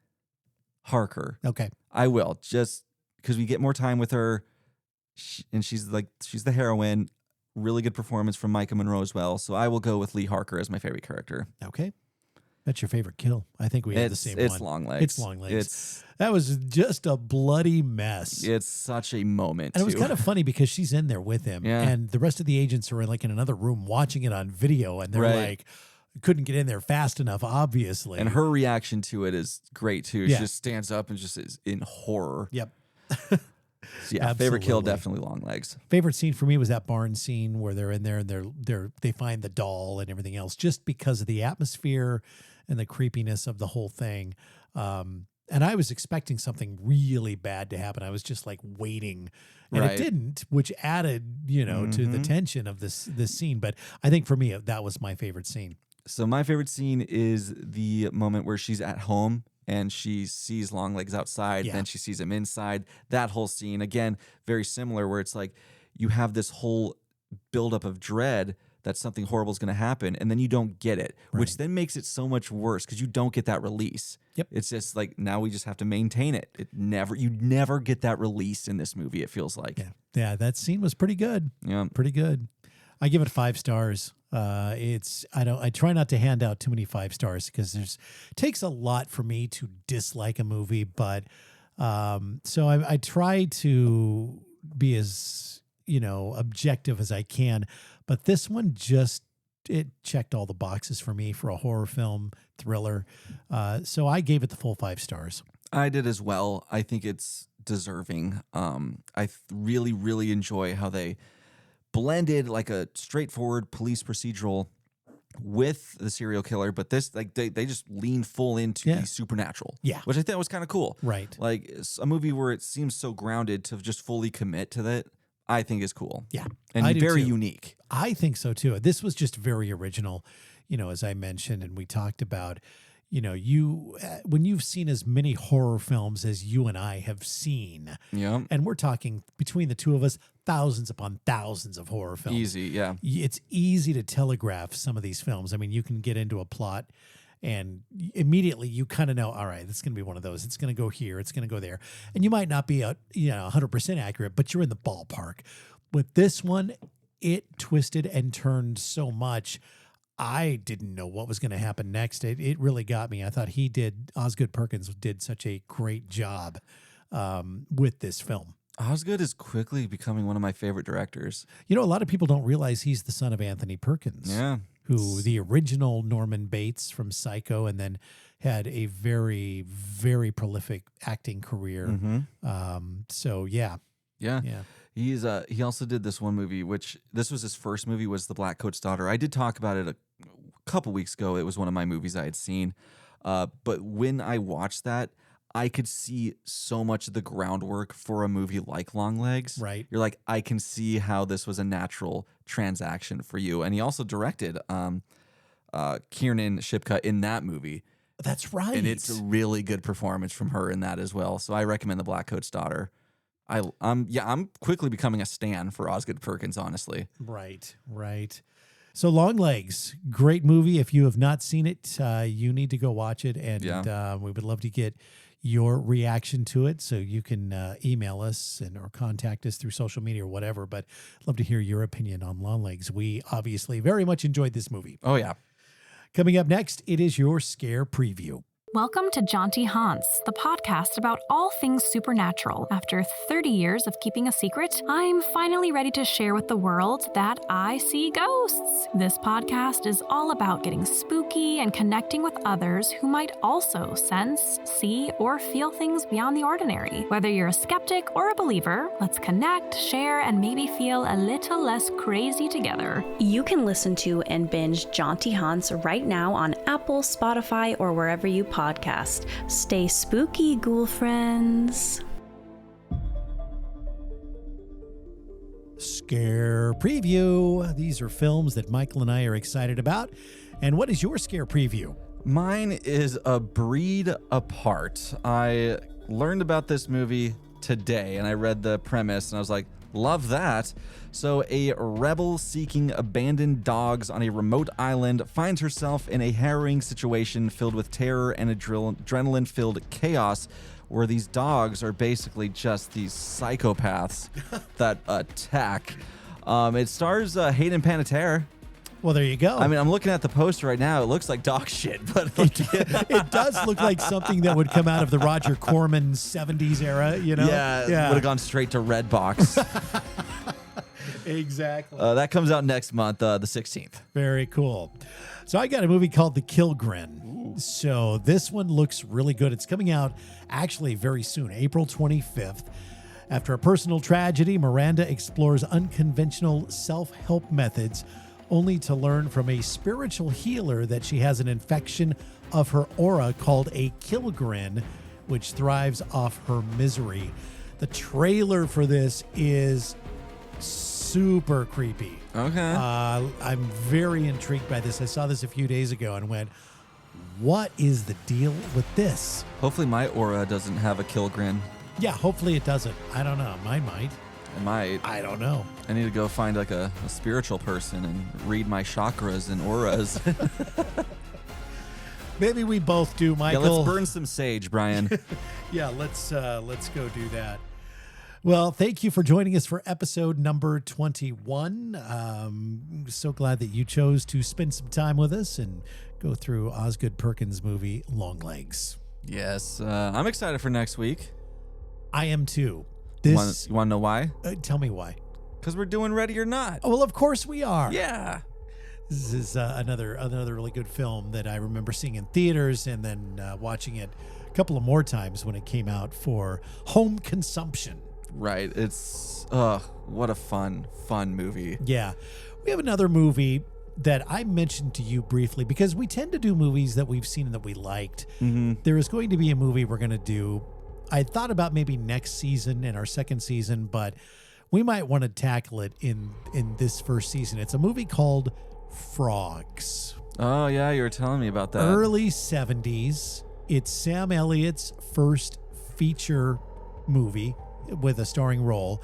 Harker. Okay. I will, just because we get more time with her, and she's the heroine. Really good performance from Maika Monroe as well. So I will go with Lee Harker as my favorite character. Okay. That's your favorite kill. I think we have the same one. It's Longlegs. It's Longlegs. That was just a bloody mess. It's such a moment. And it was too. kind of funny because she's in there with him, Yeah. and the rest of the agents are in another room watching it on video, and they're Right. like, couldn't get in there fast enough, obviously. And her reaction to it is great too. Yeah. She just stands up and just is in horror. Yep. So yeah, favorite kill Absolutely. definitely Longlegs. Favorite scene for me was that barn scene where they're in there and they find the doll and everything else, just because of the atmosphere and the creepiness of the whole thing. And I was expecting something really bad to happen. I was just like waiting, and Right. it didn't, which added, to the tension of this scene. But I think for me, that was my favorite scene. So my favorite scene is the moment where she's at home and she sees Longlegs outside, Yeah. then she sees him inside. That whole scene, again, very similar, where it's like you have this whole buildup of dread that something horrible is going to happen, and then you don't get it, which Right. then makes it so much worse because you don't get that release. Yep. It's just like now we just have to maintain it. You never get that release in this movie, it feels like. Yeah, that scene was pretty good. Yeah. Pretty good. I give it 5 stars. I try not to hand out too many 5 stars because it takes a lot for me to dislike a movie, but so I try to be as objective as I can. But this one it checked all the boxes for me for a horror film thriller. So I gave it the full 5 stars. I did as well. I think it's deserving. Really, really enjoy how they blended like a straightforward police procedural with the serial killer, but this they just lean full into the supernatural. Yeah. Which I thought was kind of cool. Right. Like it's a movie where it seems so grounded to just fully commit to that, I think is cool. Yeah. And I do very too. unique. I think so too. This was just very original, as I mentioned, and we talked about, when you've seen as many horror films as you and I have seen, Yeah. and we're talking between the two of us, thousands upon thousands of horror films. Easy, yeah. It's easy to telegraph some of these films. I mean, you can get into a plot and immediately you kind of know, all right, it's going to be one of those. It's going to go here. It's going to go there. And you might not be 100% accurate, but you're in the ballpark. With this one, it twisted and turned so much. I didn't know what was going to happen next. It really got me. I thought Osgood Perkins did such a great job with this film. Osgood is quickly becoming one of my favorite directors. A lot of people don't realize he's the son of Anthony Perkins. Yeah. Who the original Norman Bates from Psycho, and then had a very, very prolific acting career. So yeah. Yeah. He also did this one movie, which this was his first movie, was The Black Coat's Daughter. I did talk about it a couple weeks ago. It was one of my movies I had seen. But when I watched that, I could see so much of the groundwork for a movie like Longlegs. Right. You're like, I can see how this was a natural transaction for you. And he also directed Kiernan Shipka in that movie. That's right. And it's a really good performance from her in that as well. So I recommend The Black Coat's Daughter. I'm quickly becoming a stan for Osgood Perkins, honestly. Right. So Longlegs, great movie. If you have not seen it, you need to go watch it. And we would love to get your reaction to it. So you can email us or contact us through social media or whatever. But love to hear your opinion on Longlegs. We obviously very much enjoyed this movie. Oh, yeah. Coming up next, it is your scare preview. Welcome to Jaunty Haunts, the podcast about all things supernatural. After 30 years of keeping a secret, I'm finally ready to share with the world that I see ghosts. This podcast is all about getting spooky and connecting with others who might also sense, see, or feel things beyond the ordinary. Whether you're a skeptic or a believer, let's connect, share, and maybe feel a little less crazy together. You can listen to and binge Jaunty Haunts right now on Apple, Spotify, or wherever you podcast. Stay spooky, ghoul friends. Scare preview. These are films that Michael and I are excited about. And what is your scare preview? Mine is A Breed Apart. I learned about this movie today, and I read the premise, and I was like, love that. So a rebel seeking abandoned dogs on a remote island finds herself in a harrowing situation filled with terror and adrenaline-filled chaos, where these dogs are basically just these psychopaths that attack. It stars Hayden Panettiere. Well, there you go. I mean, I'm looking at the poster right now. It looks like dog shit, but it does look like something that would come out of the Roger Corman 70s era, you know? Yeah. Would have gone straight to Redbox. Exactly. That comes out next month, the 16th. Very cool. So I got a movie called The Kilgren. So this one looks really good. It's coming out actually very soon, April 25th. After a personal tragedy, Miranda explores unconventional self-help methods only to learn from a spiritual healer that she has an infection of her aura called a Kilgren, which thrives off her misery. The trailer for this is super creepy. Okay. I'm very intrigued by this. I saw this a few days ago and went, what is the deal with this? Hopefully my aura doesn't have a Kilgren. Yeah, hopefully it doesn't. I don't know. Mine might. It might. I don't know. I need to go find like a spiritual person and read my chakras and auras. Maybe we both do, Michael. Yeah, let's burn some sage, Brian. Yeah, let's go do that. Well, thank you for joining us for episode number 21. So glad that you chose to spend some time with us and go through Osgood Perkins' movie Longlegs. Yes, I'm excited for next week. I am too. You want to know why? Tell me why. Because we're doing Ready or Not. Oh, well, of course we are. Yeah. This is another really good film that I remember seeing in theaters and then watching it a couple of more times when it came out for home consumption. Right. It's, what a fun movie. Yeah. We have another movie that I mentioned to you briefly because we tend to do movies that we've seen and that we liked. Mm-hmm. There is going to be a movie we're going to do. I thought about maybe next season in our second season, but we might want to tackle it in this first season. It's a movie called Frogs. Oh, yeah, you were telling me about that. Early 70s. It's Sam Elliott's first feature movie with a starring role.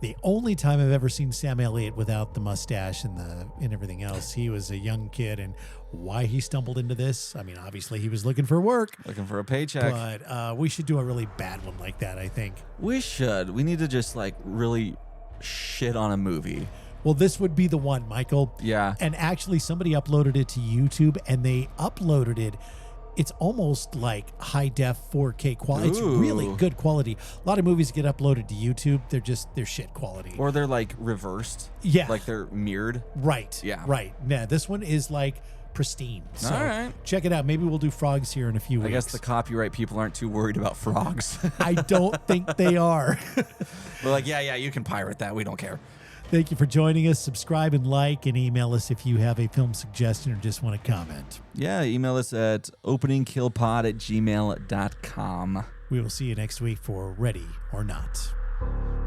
The only time I've ever seen Sam Elliott without the mustache and everything else. He was a young kid, and why he stumbled into this, I mean, obviously he was looking for work. Looking for a paycheck. But we should do a really bad one like that, I think. We should. We need to just like really shit on a movie. Well, this would be the one, Michael. Yeah. And actually somebody uploaded it to YouTube, and they uploaded it. It's almost like high def 4K quality. It's really good quality. A lot of movies get uploaded to YouTube. They're shit quality. Or they're like reversed. Yeah. Like they're mirrored. Right. Yeah. Right. Yeah. This one is like pristine. So all right. Check it out. Maybe we'll do Frogs here in a few weeks. I guess the copyright people aren't too worried about frogs. I don't think they are. We're like, yeah, you can pirate that. We don't care. Thank you for joining us. Subscribe and like, and email us if you have a film suggestion or just want to comment. Yeah, email us at openingkillpod@gmail.com. We will see you next week for Ready or Not.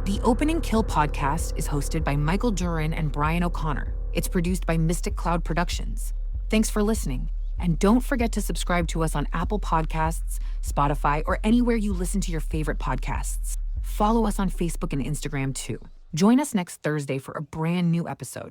The Opening Kill podcast is hosted by Michael Duran and Brian O'Connor. It's produced by Mystic Cloud Productions. Thanks for listening. And don't forget to subscribe to us on Apple Podcasts, Spotify, or anywhere you listen to your favorite podcasts. Follow us on Facebook and Instagram too. Join us next Thursday for a brand new episode.